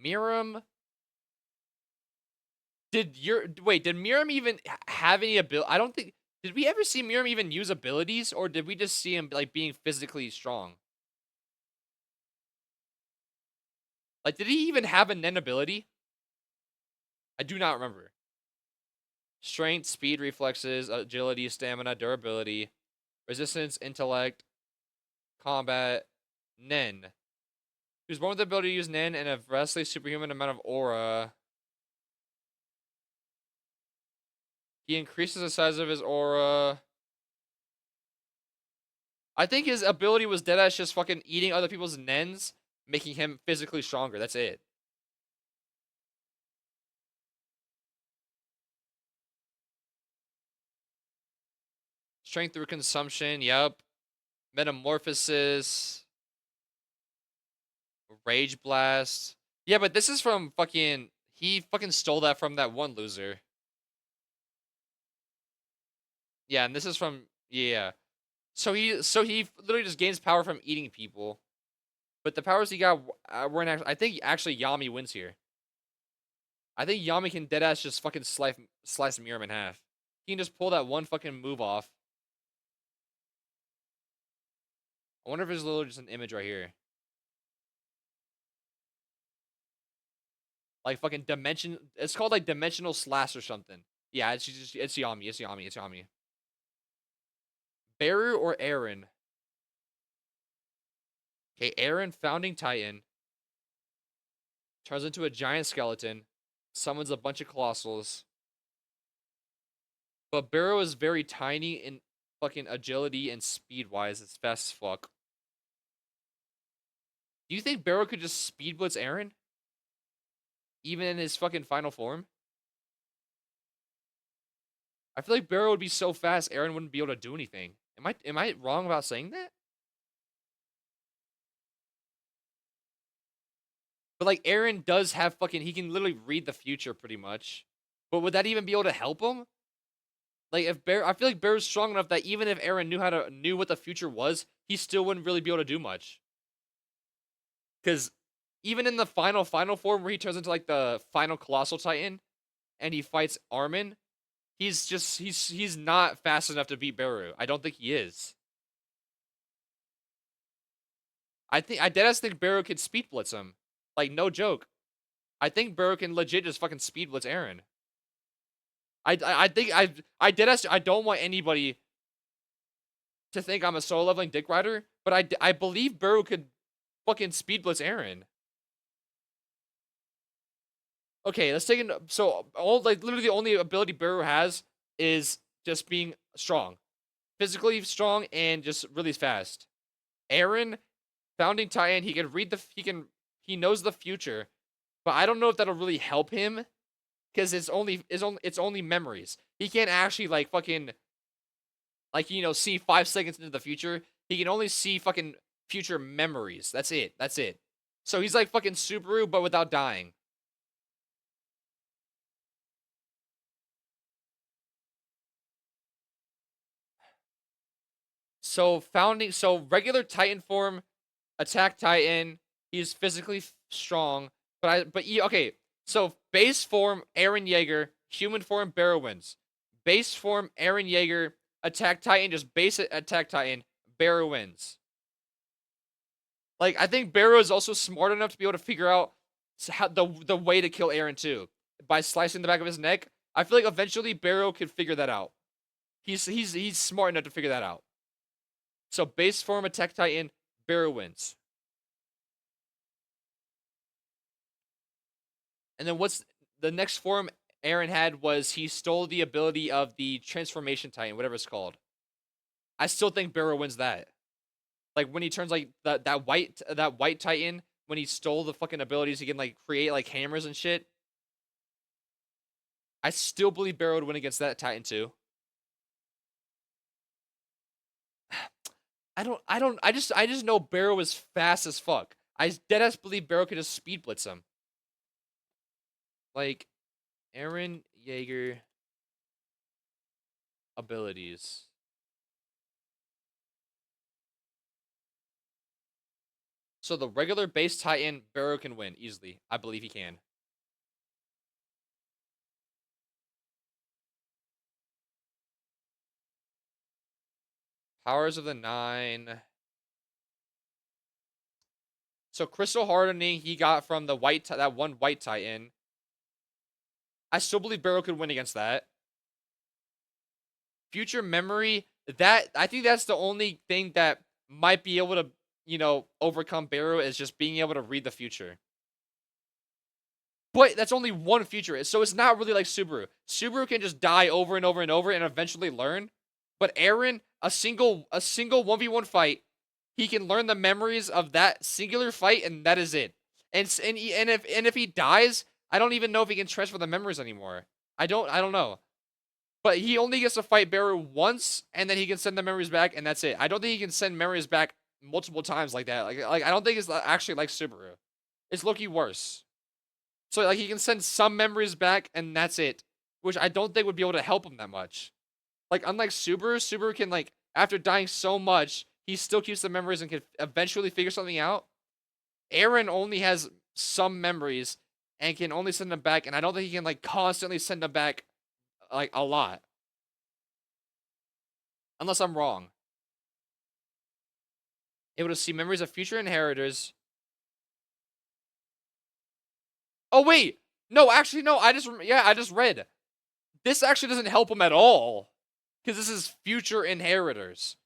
Miram. Did Miram even have any ability? I don't think. Did we ever see Miram even use abilities, or did we just see him like being physically strong? Like, did he even have a Nen ability? I do not remember. Strength, speed, reflexes, agility, stamina, durability, resistance, intellect, combat, Nen. He was born with the ability to use Nen and a vastly superhuman amount of aura. He increases the size of his aura. I think his ability was deadass just fucking eating other people's Nens, making him physically stronger. That's it. Strength through consumption. Yep. Metamorphosis. Rage blast. Yeah, but this is from fucking. He fucking stole that from that one loser. Yeah, and this is from. Yeah. So he literally just gains power from eating people. But the powers he got weren't actually. I think actually Yami wins here. I think Yami can deadass just fucking slice Miram in half. He can just pull that one fucking move off. I wonder if there's literally just an image right here. Like fucking dimension. It's called like dimensional slash or something. Yeah, it's Yami. It's Yami. It's Yami. Beru or Aaron? Okay, Aaron, founding Titan, turns into a giant skeleton, summons a bunch of colossals. But Beru is very tiny in fucking agility and speed wise. It's fast as fuck. Do you think Beru could just speed blitz Aaron? Even in his fucking final form? I feel like Beru would be so fast, Aaron wouldn't be able to do anything. Am I wrong about saying that? But like Aaron does have fucking he can literally read the future pretty much. But would that even be able to help him? Like if Bear I feel like Bear's strong enough that even if Aaron knew what the future was, he still wouldn't really be able to do much. Cause even in the final form where he turns into like the final colossal titan and he fights Armin, he's not fast enough to beat Beru. I don't think he is. I deadass think Barrow could speed blitz him. Like, no joke. I think Barrow can legit just fucking speed blitz Aaron. I think I deadass I don't want anybody to think I'm a solo leveling dick rider, but I believe Barrow could fucking speed blitz Aaron. Okay, let's take it. So literally the only ability Barrow has is just being strong, physically strong, and just really fast. Aaron, founding Titan, he knows the future, but I don't know if that'll really help him because it's only memories. He can't actually like fucking like see 5 seconds into the future. He can only see fucking future memories. That's it. That's it. So he's like fucking Subaru, but without dying. So regular Titan form, attack Titan. He's physically strong, okay. So base form Aaron Yeager, human form Barrow wins. Base form Aaron Yeager, attack Titan, just base attack Titan, Barrow wins. Like I think Barrow is also smart enough to be able to figure out how the way to kill Aaron too by slicing the back of his neck. I feel like eventually Barrow could figure that out. He's smart enough to figure that out. So base form attack Titan, Barrow wins. And then what's the next form Aaron had was he stole the ability of the transformation Titan, whatever it's called. I still think Barrow wins that. Like when he turns like that white Titan, when he stole the fucking abilities, he can like create like hammers and shit. I still believe Barrow would win against that Titan too. I just know Barrow is fast as fuck. I deadass believe Barrow could just speed blitz him. Like Aaron Yeager abilities. So the regular base Titan, Barrow can win easily. I believe he can. Powers of the Nine. So crystal hardening he got from the that one white Titan. I still believe Barrow could win against that. Future memory, that I think that's the only thing that might be able to, overcome Barrow is just being able to read the future. But that's only one future, so it's not really like Subaru. Subaru can just die over and over and over and eventually learn. But Aaron, a single 1v1 fight, he can learn the memories of that singular fight, and that is it. And if he dies, I don't even know if he can transfer the memories anymore. I don't know. But he only gets to fight Barrow once, and then he can send the memories back, and that's it. I don't think he can send memories back multiple times like that. Like I don't think it's actually like Subaru. It's Loki worse. So like he can send some memories back, and that's it. Which I don't think would be able to help him that much. Like unlike Subaru can like after dying so much, he still keeps the memories and can eventually figure something out. Aaron only has some memories and can only send them back, and I don't think he can like constantly send them back like a lot. Unless I'm wrong. Able to see memories of future inheritors. Oh wait, no, actually no. I just read. This actually doesn't help him at all, because this is future inheritors.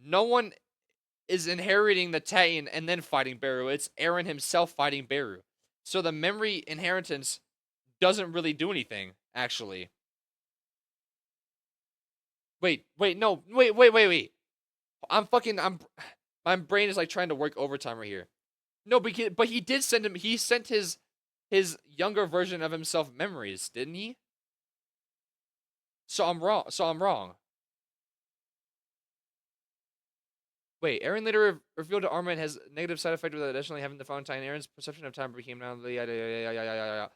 No one is inheriting the Titan and then fighting Barrow. It's Aaron himself fighting Barrow. So the memory inheritance doesn't really do anything, actually. Wait, no, wait. My brain is like trying to work overtime right here. No, but he did send him. He sent his younger version of himself memories, didn't he? So I'm wrong. Wait, Aaron later revealed to Armand has negative side effect with additionally having the Fountain. Aaron's perception of time became now. Yeah.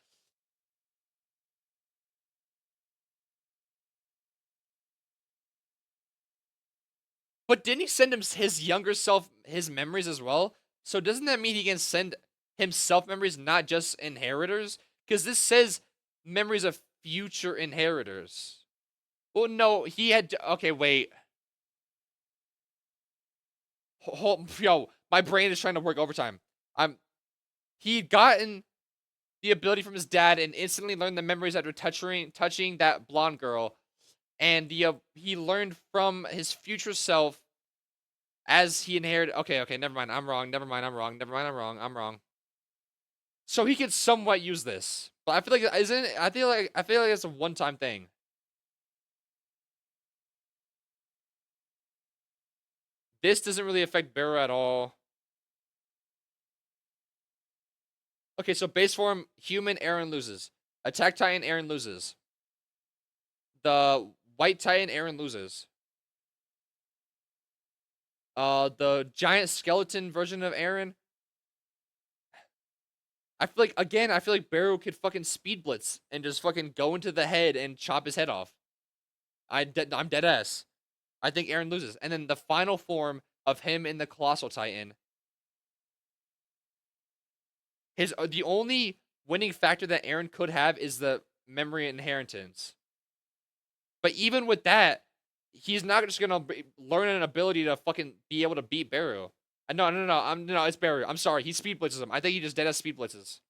But didn't he send him his younger self his memories as well? So doesn't that mean he can send himself memories, not just inheritors? Because this says memories of future inheritors. Well, no, he had. Okay, wait. Yo, My brain is trying to work overtime. I'm. He'd gotten the ability from his dad and instantly learned the memories after touching that blonde girl, and he learned from his future self as he inherited. Okay, never mind. I'm wrong. Never mind. I'm wrong. Never mind. I'm wrong. I'm wrong. So he could somewhat use this, but I feel like isn't it, I feel like it's a one-time thing. This doesn't really affect Barrow at all. Okay, so base form human Aaron loses. Attack Titan Aaron loses. The White Titan Aaron loses. The giant skeleton version of Aaron. I feel like Barrow could fucking speed blitz and just fucking go into the head and chop his head off. I'm dead ass. I think Aaron loses, and then the final form of him in the Colossal Titan. The only winning factor that Aaron could have is the memory inheritance. But even with that, he's not just gonna learn an ability to fucking be able to beat Barrow. No. No, it's Barrow. I'm sorry. He speed blitzes him. I think he just dead as speed blitzes.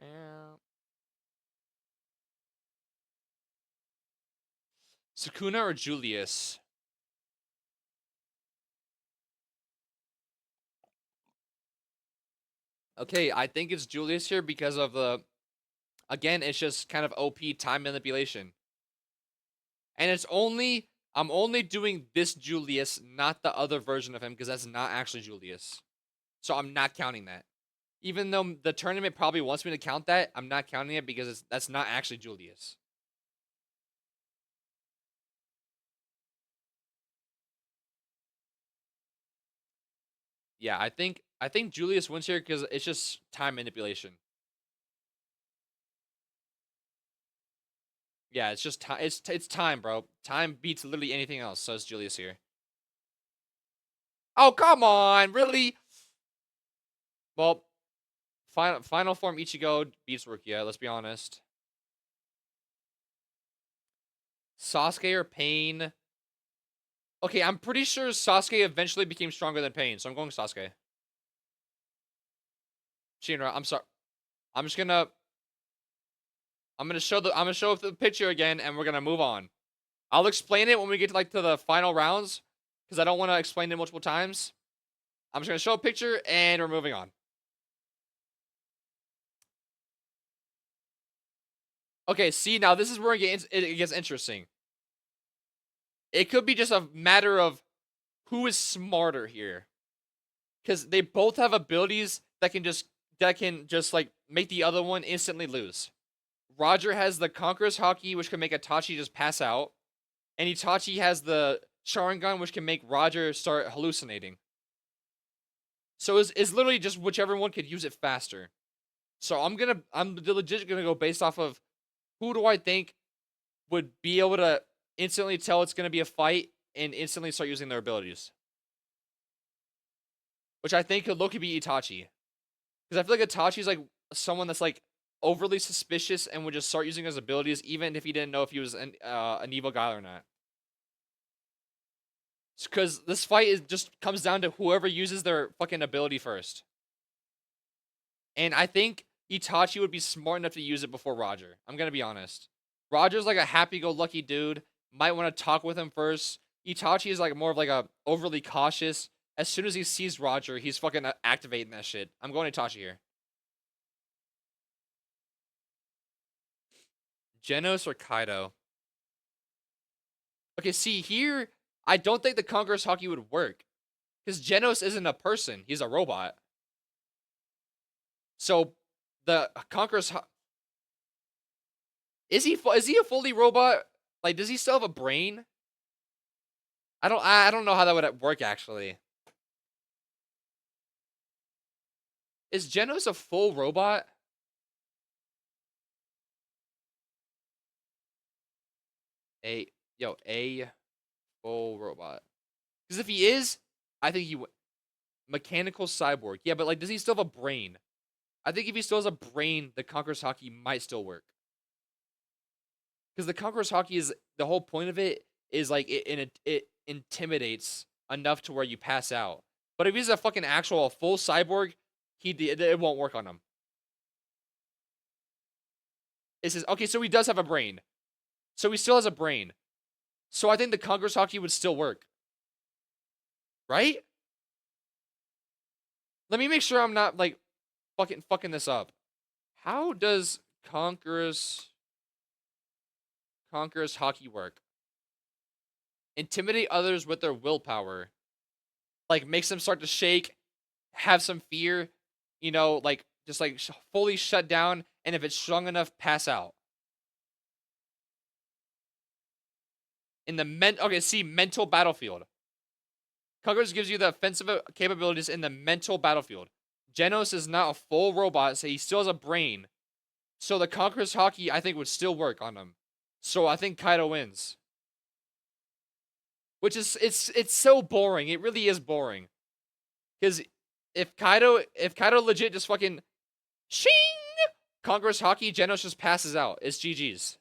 Yeah. Sukuna or Julius? Okay, I think it's Julius here because of the again, it's just kind of OP time manipulation. And I'm only doing this Julius, not the other version of him, because that's not actually Julius. So I'm not counting that. Even though the tournament probably wants me to count that, I'm not counting it because that's not actually Julius. Yeah, I think Julius wins here because it's just time manipulation. Yeah, it's just time. It's time, bro. Time beats literally anything else. So it's Julius here. Oh come on, really? Well, final form Ichigo beats Rukia. Let's be honest. Sasuke or Pain? Okay, I'm pretty sure Sasuke eventually became stronger than Pain, so I'm going Sasuke. Shinra, I'm sorry. I'm just gonna I'm gonna show the picture again, and we're gonna move on. I'll explain it when we get to to the final rounds, because I don't want to explain it multiple times. I'm just gonna show a picture, and we're moving on. Okay, see now this is where it gets interesting. It could be just a matter of who is smarter here, because they both have abilities that can just like make the other one instantly lose. Roger has the Conqueror's Hockey, which can make Itachi just pass out, and Itachi has the Sharingan, which can make Roger start hallucinating. So it's literally just whichever one could use it faster. So I'm legit gonna go based off of who do I think would be able to instantly tell it's gonna be a fight and instantly start using their abilities. Which I think could look to be Itachi. Because I feel like Itachi's like someone that's like overly suspicious and would just start using his abilities even if he didn't know if he was an evil guy or not. Because this fight just comes down to whoever uses their fucking ability first. And I think Itachi would be smart enough to use it before Roger. I'm gonna be honest. Roger's like a happy-go-lucky dude. Might want to talk with him first. Itachi is like more of like a overly cautious. As soon as he sees Roger, he's fucking activating that shit. I'm going Itachi here. Genos or Kaido? Okay, see here, I don't think the Conqueror's Hockey would work because Genos isn't a person; he's a robot. So the Conqueror's is he a fully robot? Like, does he still have a brain? I don't know how that would work actually. Is Genos a full robot? A a full robot. Because if he is, I think he would. Mechanical cyborg. Yeah, but like, does he still have a brain? I think if he still has a brain, the Conqueror's Haki might still work. Because the Conqueror's Haki is the whole point of it is like it intimidates enough to where you pass out. But if he's a fucking actual full cyborg, it won't work on him. It says okay, so he does have a brain. So he still has a brain. So I think the Conqueror's Haki would still work. Right? Let me make sure I'm not like fucking this up. How does Conqueror's Haki work? Intimidate others with their willpower. Like makes them start to shake, have some fear, like just like fully shut down, and if it's strong enough, pass out. In the mental battlefield. Conquerors gives you the offensive capabilities in the mental battlefield. Genos is not a full robot, so he still has a brain. So the Conqueror's Haki, I think, would still work on him. So I think Kaido wins. Which is it's so boring. It really is boring. Because if Kaido legit just fucking shing Conqueror's Haki, Genos just passes out. It's GG's.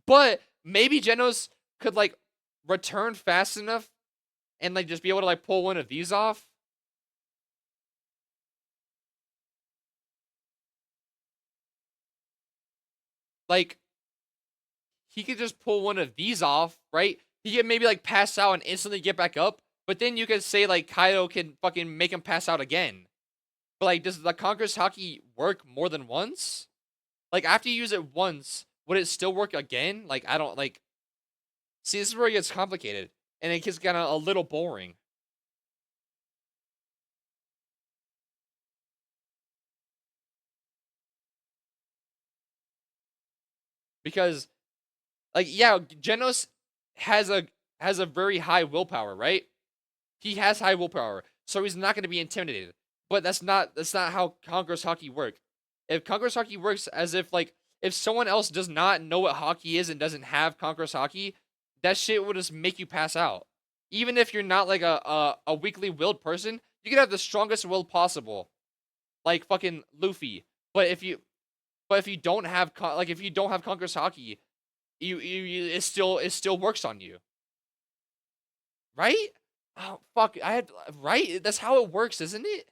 But maybe Genos could like return fast enough and like just be able to like pull one of these off. Like he could just pull one of these off, right? He could maybe like pass out and instantly get back up. But then you could say like Kaido can fucking make him pass out again. But like, does the Conqueror's Haki work more than once? Like after you use it once, would it still work again? Like I don't like. See, this is where it gets complicated, and it gets kind of a little boring. Because like yeah, Genos has a very high willpower, right? He has high willpower, so he's not going to be intimidated. But that's not how Conqueror's Haki work. If Conqueror's Haki works as if like if someone else does not know what Haki is and doesn't have Conqueror's Haki, that shit will just make you pass out. Even if you're not like a weakly willed person, you can have the strongest will possible, like fucking Luffy. But if you don't have if you don't have Conqueror's Haki, it still works on you, right? Oh fuck, I had right. That's how it works, isn't it?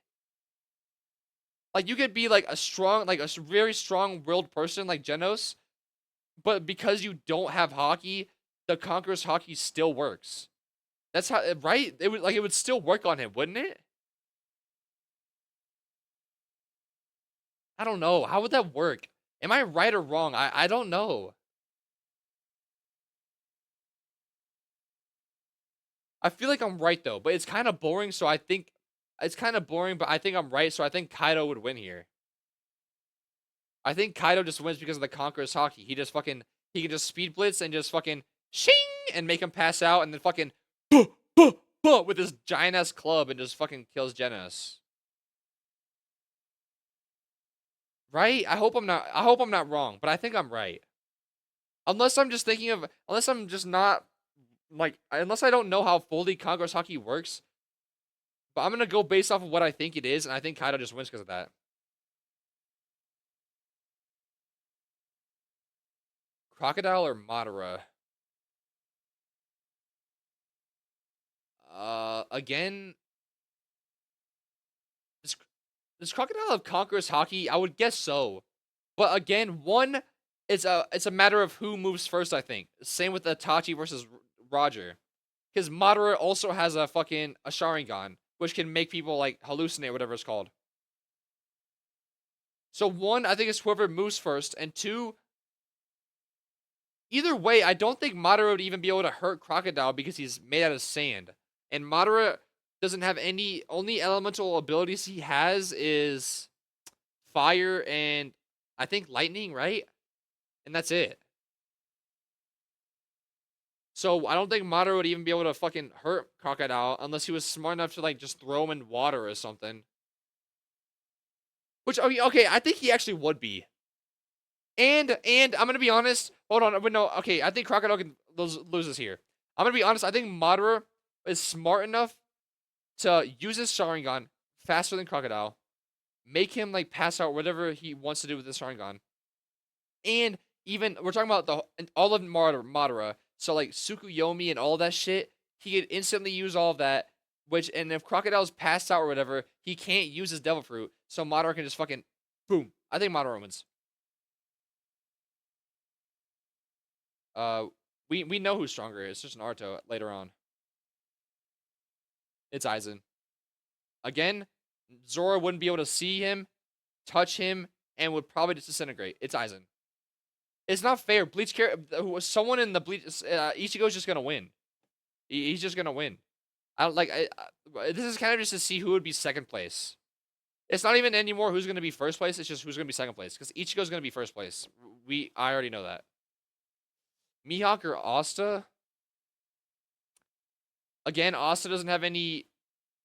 Like you could be like a strong, like a very strong-willed person like Genos, but because you don't have Haki, the Conqueror's Haki still works. That's how right. It would still work on him, wouldn't it? I don't know. How would that work? Am I right or wrong? I don't know. I feel like I'm right though, but it's kind of boring. So I think it's kind of boring, but I think I'm right. So I think Kaido would win here. I think Kaido just wins because of the Conqueror's Haki. He can just speed blitz and just fucking shing and make him pass out and then fucking with his giant ass club and just fucking kills Genos. Right? I hope I'm not wrong, but I think I'm right. Unless I'm just not like unless I don't know how fully Conqueror's Haki works. But I'm gonna go based off of what I think it is, and I think Kaido just wins because of that. Crocodile or Madara? Again, does, does Crocodile have Conqueror's Haki? I would guess so. But again, it's a matter of who moves first. I think same with Itachi versus Roger, because Madara also has a fucking a Sharingan, which can make people like hallucinate, whatever it's called. So one, I think it's whoever moves first, and two, either way, I don't think Madara would even be able to hurt Crocodile because he's made out of sand. And Madara doesn't have any only elemental abilities he has is fire and I think lightning, right? And that's it. So I don't think Madara would even be able to fucking hurt Crocodile unless he was smart enough to like just throw him in water or something. Which okay, I think he actually would be. And I'm gonna be honest. Hold on, but no, okay. I think Crocodile can loses here. I'm gonna be honest. I think Madara is smart enough to use his Sharingan faster than Crocodile, make him like pass out whatever he wants to do with his Sharingan, and even we're talking about the all of Madara, so like Tsukuyomi and all that shit, he could instantly use all of that. Which and if Crocodile's passed out or whatever, he can't use his Devil Fruit, so Madara can just fucking boom. I think Madara wins. Uh, we know who's stronger. It's just Naruto later on. It's Aizen. Again, Zoro wouldn't be able to see him, touch him, and would probably just disintegrate. It's Aizen. It's not fair. Someone in the Bleach Ichigo's just gonna win. He's just gonna win. I don't like. This is kind of just to see who would be second place. It's not even anymore who's gonna be first place. It's just who's gonna be second place because Ichigo's gonna be first place. I already know that. Mihawk or Asta. Again, Asta doesn't have any.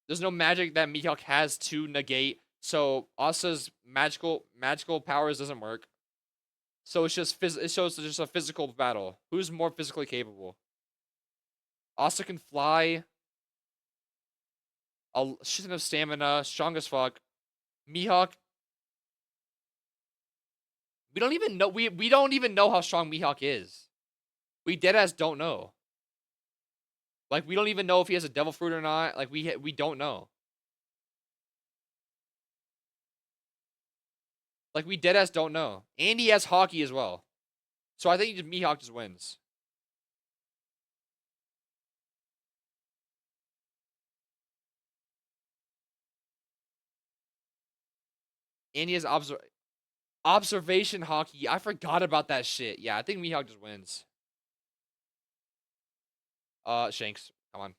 There's no magic that Mihawk has to negate. So Asta's magical powers doesn't work. So it's just just a physical battle. Who's more physically capable? Asta can fly. A shit ton of stamina, strong as fuck. Mihawk. We don't even know. We don't even know how strong Mihawk is. We deadass don't know. Like we don't even know if he has a devil fruit or not. Like we don't know. Like we deadass don't know. And he has hockey as well. So I think Mihawk just wins. And he has observation hockey. I forgot about that shit. Yeah, I think Mihawk just wins. Shanks. Come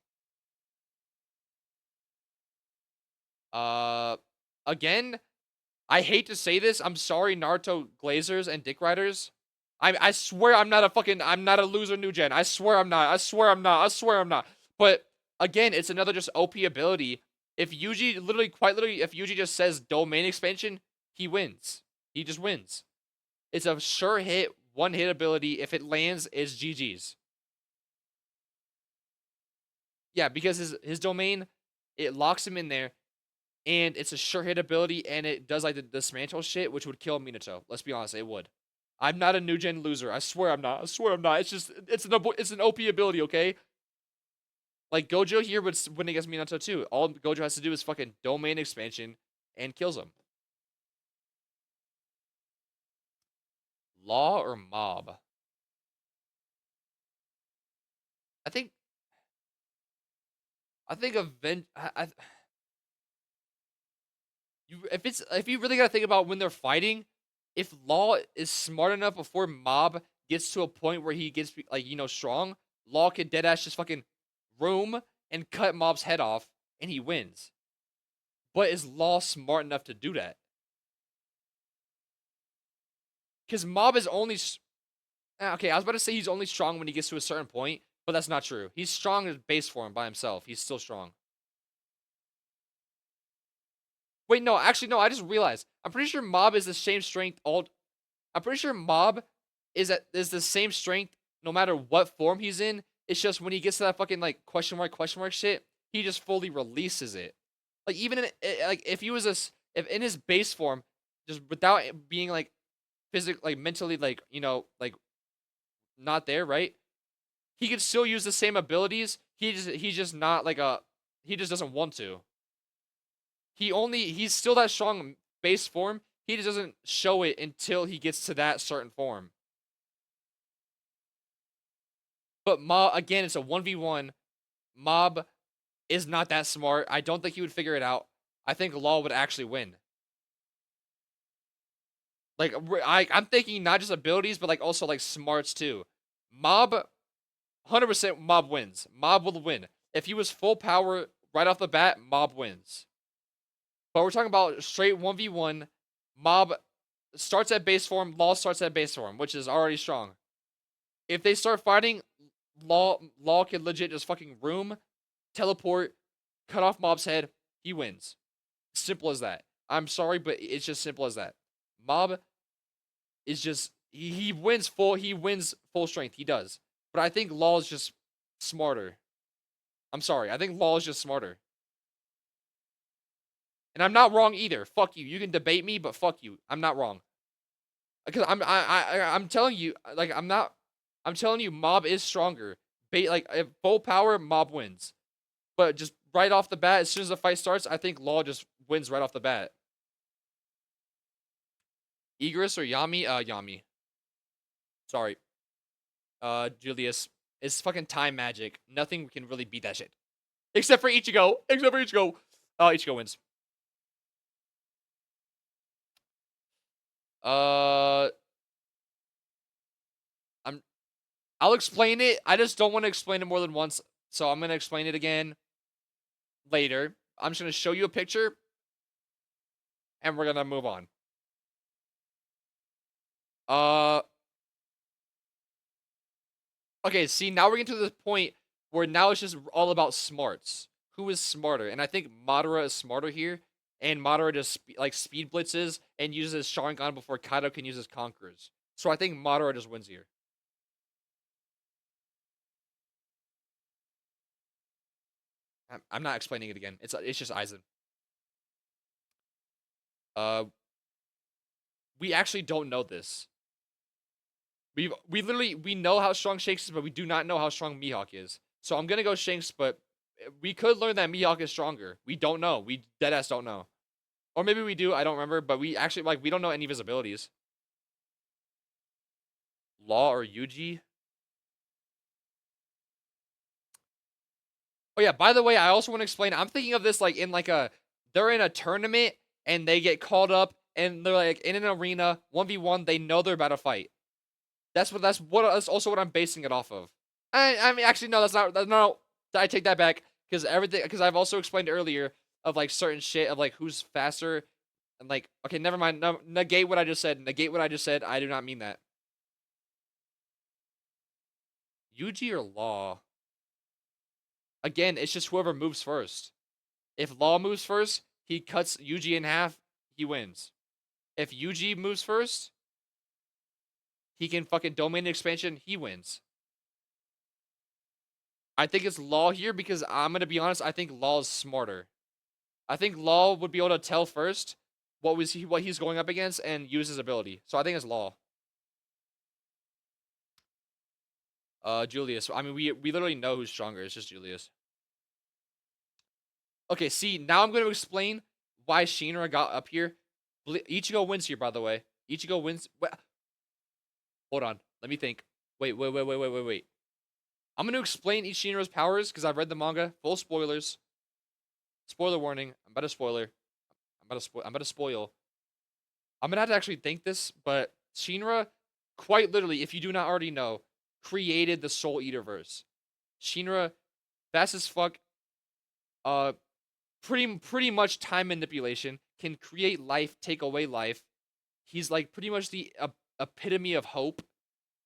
on. Again, I hate to say this. I'm sorry, Naruto Glazers and Dick Riders. I swear I'm not a loser new gen. I swear I'm not. I swear I'm not. I swear I'm not. But again, it's another just OP ability. If Yuji quite literally, if Yuji just says domain expansion, he wins. He just wins. It's a sure hit, one hit ability. If it lands, it's GG's. Yeah, because his domain, it locks him in there, and it's a sure hit ability, and it does like the dismantle shit, which would kill Minato. Let's be honest, it would. I'm not a new gen loser. I swear I'm not. I swear I'm not. It's just it's an OP ability, okay? Like Gojo here would win against Minato too. All Gojo has to do is fucking domain expansion and kills him. Law or mob? I think event. If you really gotta think about when they're fighting, if Law is smart enough before Mob gets to a point where he gets like strong, Law can deadass just fucking room and cut Mob's head off, and he wins. But is Law smart enough to do that? Because Mob is only okay. I was about to say he's only strong when he gets to a certain point, but that's not true. He's strong as base form by himself. He's still strong. Wait, no, actually, no. I just realized. I'm pretty sure Mob is the same strength. I'm pretty sure Mob is the same strength no matter what form he's in. It's just when he gets to that fucking like question mark shit, he just fully releases it. Like even in like if he was if in his base form, just without being like physically like mentally like like not there, right? He could still use the same abilities. He's just not like he just doesn't want to. He's still that strong base form. He just doesn't show it until he gets to that certain form. But Mob again, it's a 1v1. Mob is not that smart. I don't think he would figure it out. I think Law would actually win. Like I'm thinking not just abilities, but like also like smarts too. Mob, 100% Mob wins. Mob will win. If he was full power right off the bat, Mob wins. But we're talking about straight 1v1. Mob starts at base form, Law starts at base form, which is already strong. If they start fighting, Law can legit just fucking room, teleport, cut off Mob's head, he wins. Simple as that. I'm sorry, but it's just simple as that. Mob is just he wins full strength. He does. But I think Law is just smarter. I'm sorry. I think Law is just smarter. And I'm not wrong either. Fuck you. You can debate me, but fuck you. I'm not wrong. Because I'm telling you, like I'm not. I'm telling you, Mob is stronger. Like if full power, Mob wins. But just right off the bat, as soon as the fight starts, I think Law just wins right off the bat. Igris or Yami? Yami. Sorry. Julius. It's fucking time magic. Nothing can really beat that shit. Except for Ichigo. Except for Ichigo. Ichigo wins. Uh, I'm. I'll explain it. I just don't want to explain it more than once, so I'm gonna explain it again later. I'm just gonna show you a picture, and we're gonna move on. Uh, okay. See, now we're getting to the point where now it's just all about smarts. Who is smarter? And I think Madara is smarter here. And Madara just like speed blitzes and uses his Sharingan before Kaido can use his Conquerors. So I think Madara just wins here. I'm not explaining it again. It's just Aizen. Uh, we actually don't know this. We know how strong Shanks is, but we do not know how strong Mihawk is. So I'm gonna go Shanks, but we could learn that Mihawk is stronger. We don't know. We deadass don't know. Or maybe we do. I don't remember. But we actually we don't know any of his abilities. Law or Yuji? Oh yeah. By the way, I also want to explain. I'm thinking of this like in like a they're in a tournament and they get called up and they're like in an arena 1v1. They know they're about to fight. That's also what I'm basing it off of. I mean actually no, that's not no. I take that back because I've also explained earlier of like certain shit of like who's faster and like okay, never mind. No, negate what I just said. Negate what I just said. I do not mean that. Yuji or Law? Again, it's just whoever moves first. If Law moves first, he cuts Yuji in half, he wins. If Yuji moves first, he can fucking domain expansion, he wins. I think it's Law here because I'm gonna be honest, I think Law is smarter. I think Law would be able to tell first what he's going up against and use his ability. So I think it's Law. Julius. I mean we literally know who's stronger, it's just Julius. Okay, see, now I'm gonna explain why Shinra got up here. Ichigo wins here, by the way. Ichigo wins. Hold on. Let me think. Wait. I'm going to explain each Shinra's powers because I've read the manga. Full spoilers. Spoiler warning. I'm about to spoiler. I'm about to spoil. I'm going to have to actually think this, but Shinra, quite literally, if you do not already know, created the Soul Eater verse. Shinra, fast as fuck, uh, pretty much time manipulation, can create life, take away life. He's like pretty much the epitome of hope.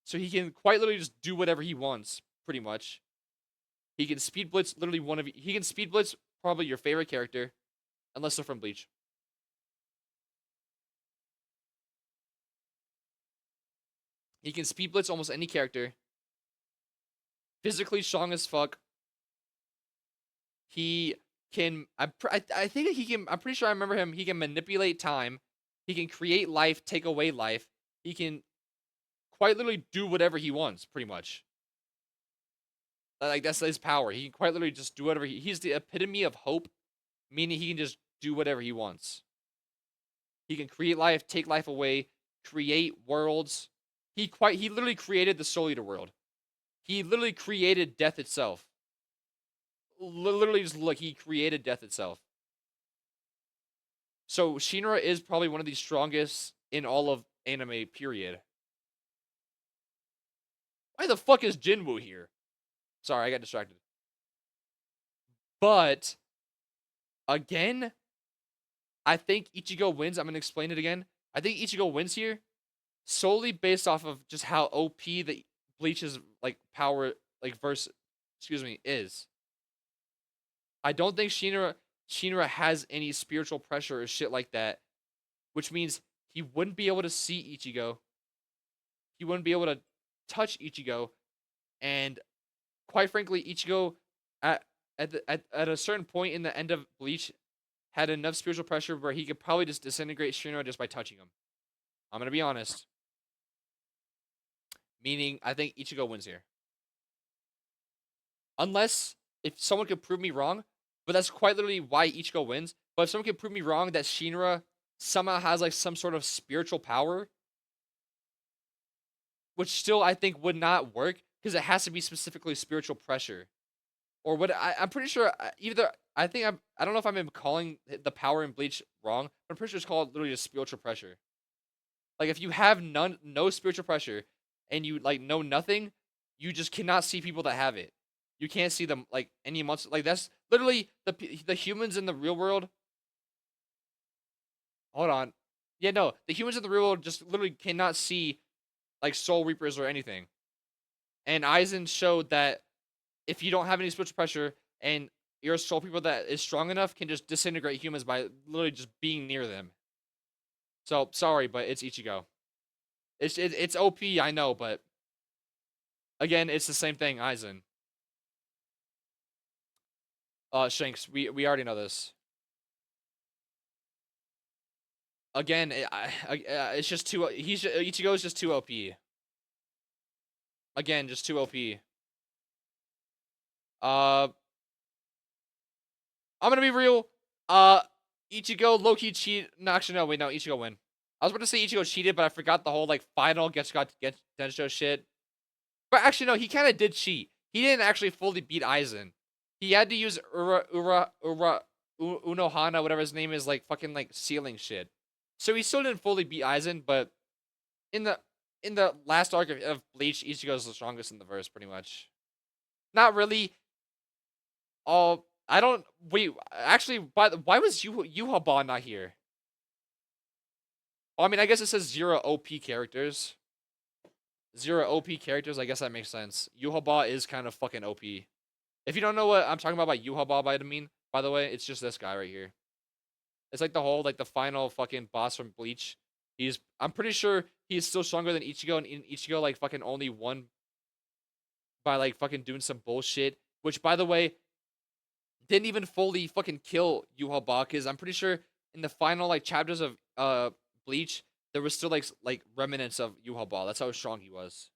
So he can quite literally just do whatever he wants, pretty much. He can speed blitz literally he can speed blitz probably your favorite character, unless they're from Bleach. He can speed blitz almost any character. Physically strong as fuck. He can I think he can I'm pretty sure I remember him. He can manipulate time. He can create life, take away life. He can quite literally do whatever he wants, pretty much. Like that's his power. He can quite literally just do whatever he's the epitome of hope, meaning he can just do whatever he wants. He can create life, take life away, create worlds. He literally created the Soul Eater world. He literally created death itself. Literally just look, he created death itself. So Shinra is probably one of the strongest in all of anime, period. Why the fuck is Jinwoo here? Sorry, I got distracted. But again, I think Ichigo wins. I'm gonna explain it again. I think Ichigo wins here solely based off of just how OP the Bleach's like power like verse is. I don't think Shinra has any spiritual pressure or shit like that, which means he wouldn't be able to see Ichigo. He wouldn't be able to touch Ichigo, and quite frankly, Ichigo at at a certain point in the end of Bleach, had enough spiritual pressure where he could probably just disintegrate Shinra just by touching him. I'm gonna be honest. Meaning, I think Ichigo wins here. Unless if someone could prove me wrong, but that's quite literally why Ichigo wins. But if someone could prove me wrong that Shinra somehow has like some sort of spiritual power, which still I think would not work because it has to be specifically spiritual pressure. Or what I'm pretty sure either I don't know if I'm calling the power in Bleach wrong, but I'm pretty sure it's called literally just spiritual pressure. Like if you have no spiritual pressure and you like know nothing, you just cannot see people that have it. You can't see them like any months. Like that's literally the humans in the real world. Hold on. Yeah, no, the humans in the real world just literally cannot see like soul reapers or anything. And Aizen showed that if you don't have any spiritual pressure and you're a soul people that is strong enough can just disintegrate humans by literally just being near them. So sorry, but it's Ichigo. It's OP, I know, but again, it's the same thing, Aizen. Shanks, we already know this. Again, it's just too. Ichigo is just too OP. Again, just too OP. Uh, I'm gonna be real. Ichigo low-key cheat. No, actually, no. Wait, no. Ichigo win. I was about to say Ichigo cheated, but I forgot the whole like final get Densho shit. But actually, no. He kind of did cheat. He didn't actually fully beat Aizen. He had to use Unohana, whatever his name is, like fucking like sealing shit. So he still didn't fully beat Aizen, but in the last arc of Bleach, Ichigo is the strongest in the verse, pretty much. Not really. Oh, I don't wait. Actually, why was Yuhaba not here? Well, I mean, I guess it says 0 OP characters. 0 OP characters. I guess that makes sense. Yuhaba is kind of fucking OP. If you don't know what I'm talking about by Yuhaba, by the way, it's just this guy right here. It's like the whole like the final fucking boss from Bleach. I'm pretty sure he's still stronger than Ichigo, and Ichigo like fucking only won by like fucking doing some bullshit. Which, by the way, didn't even fully fucking kill Yuhaba, because I'm pretty sure in the final like chapters of Bleach, there was still like remnants of Yuhaba. That's how strong he was.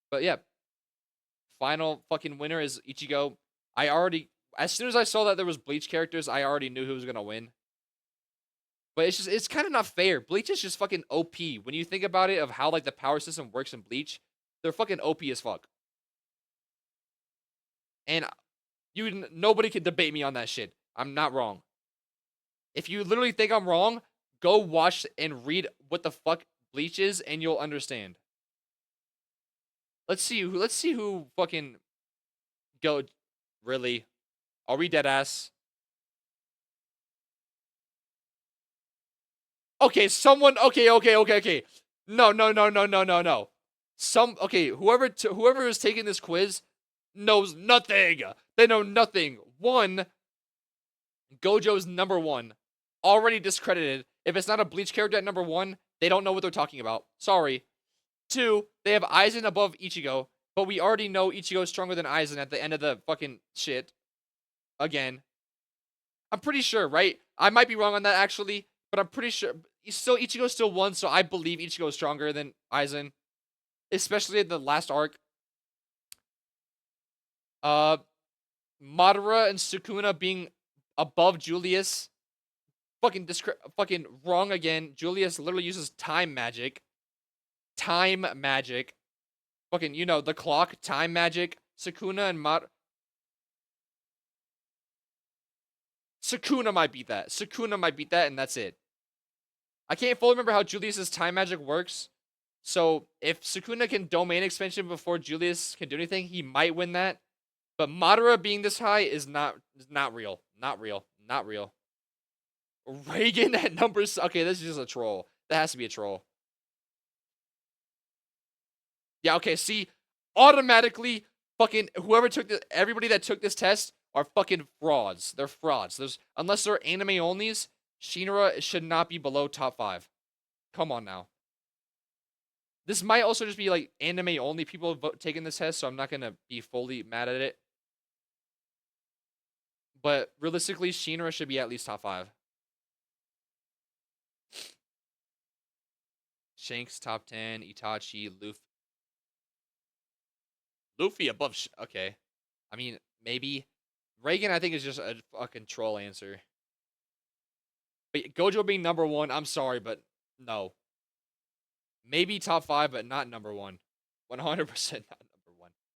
But yeah, final fucking winner is Ichigo. I already, as soon as I saw that there was Bleach characters, I already knew who was gonna win. But it's kind of not fair. Bleach is just fucking OP. When you think about it, of how like the power system works in Bleach, they're fucking OP as fuck. And nobody can debate me on that shit. I'm not wrong. If you literally think I'm wrong, go watch and read what the fuck Bleach is, and you'll understand. Let's see who fucking go. Really? Are we dead ass? Okay, someone. Okay. No. Whoever is taking this quiz knows nothing. They know nothing. One, Gojo's number one, already discredited. If it's not a Bleach character at number one, they don't know what they're talking about. Sorry. Two, they have Aizen above Ichigo, but we already know Ichigo is stronger than Aizen at the end of the fucking shit. Again. I'm pretty sure, right? I might be wrong on that actually, but I'm pretty sure. Ichigo still won, so I believe Ichigo is stronger than Aizen, especially in the last arc. Uh, Madara and Sukuna being above Julius, fucking wrong again. Julius literally uses time magic. Time magic. Fucking, the clock, time magic. Sukuna and Sukuna might beat that. And that's it. I can't fully remember how Julius's time magic works. So if Sukuna can domain expansion before Julius can do anything, he might win that. But Madara being this high is not real. Not real. Reagan at numbers. Okay, this is just a troll. That has to be a troll. Yeah, okay, see, automatically fucking whoever everybody that took this test are fucking frauds. They're frauds. Unless they're anime onlys, Shinra should not be below top 5. Come on now. This might also just be like anime only people taking this test, so I'm not gonna be fully mad at it. But realistically, Shinra should be at least top 5. Shanks top 10, Itachi, Luffy above. Okay, I mean maybe Reagan. I think is just a fucking troll answer. But Gojo being number 1, I'm sorry, but no. Maybe top 5, but not number 1. 100% not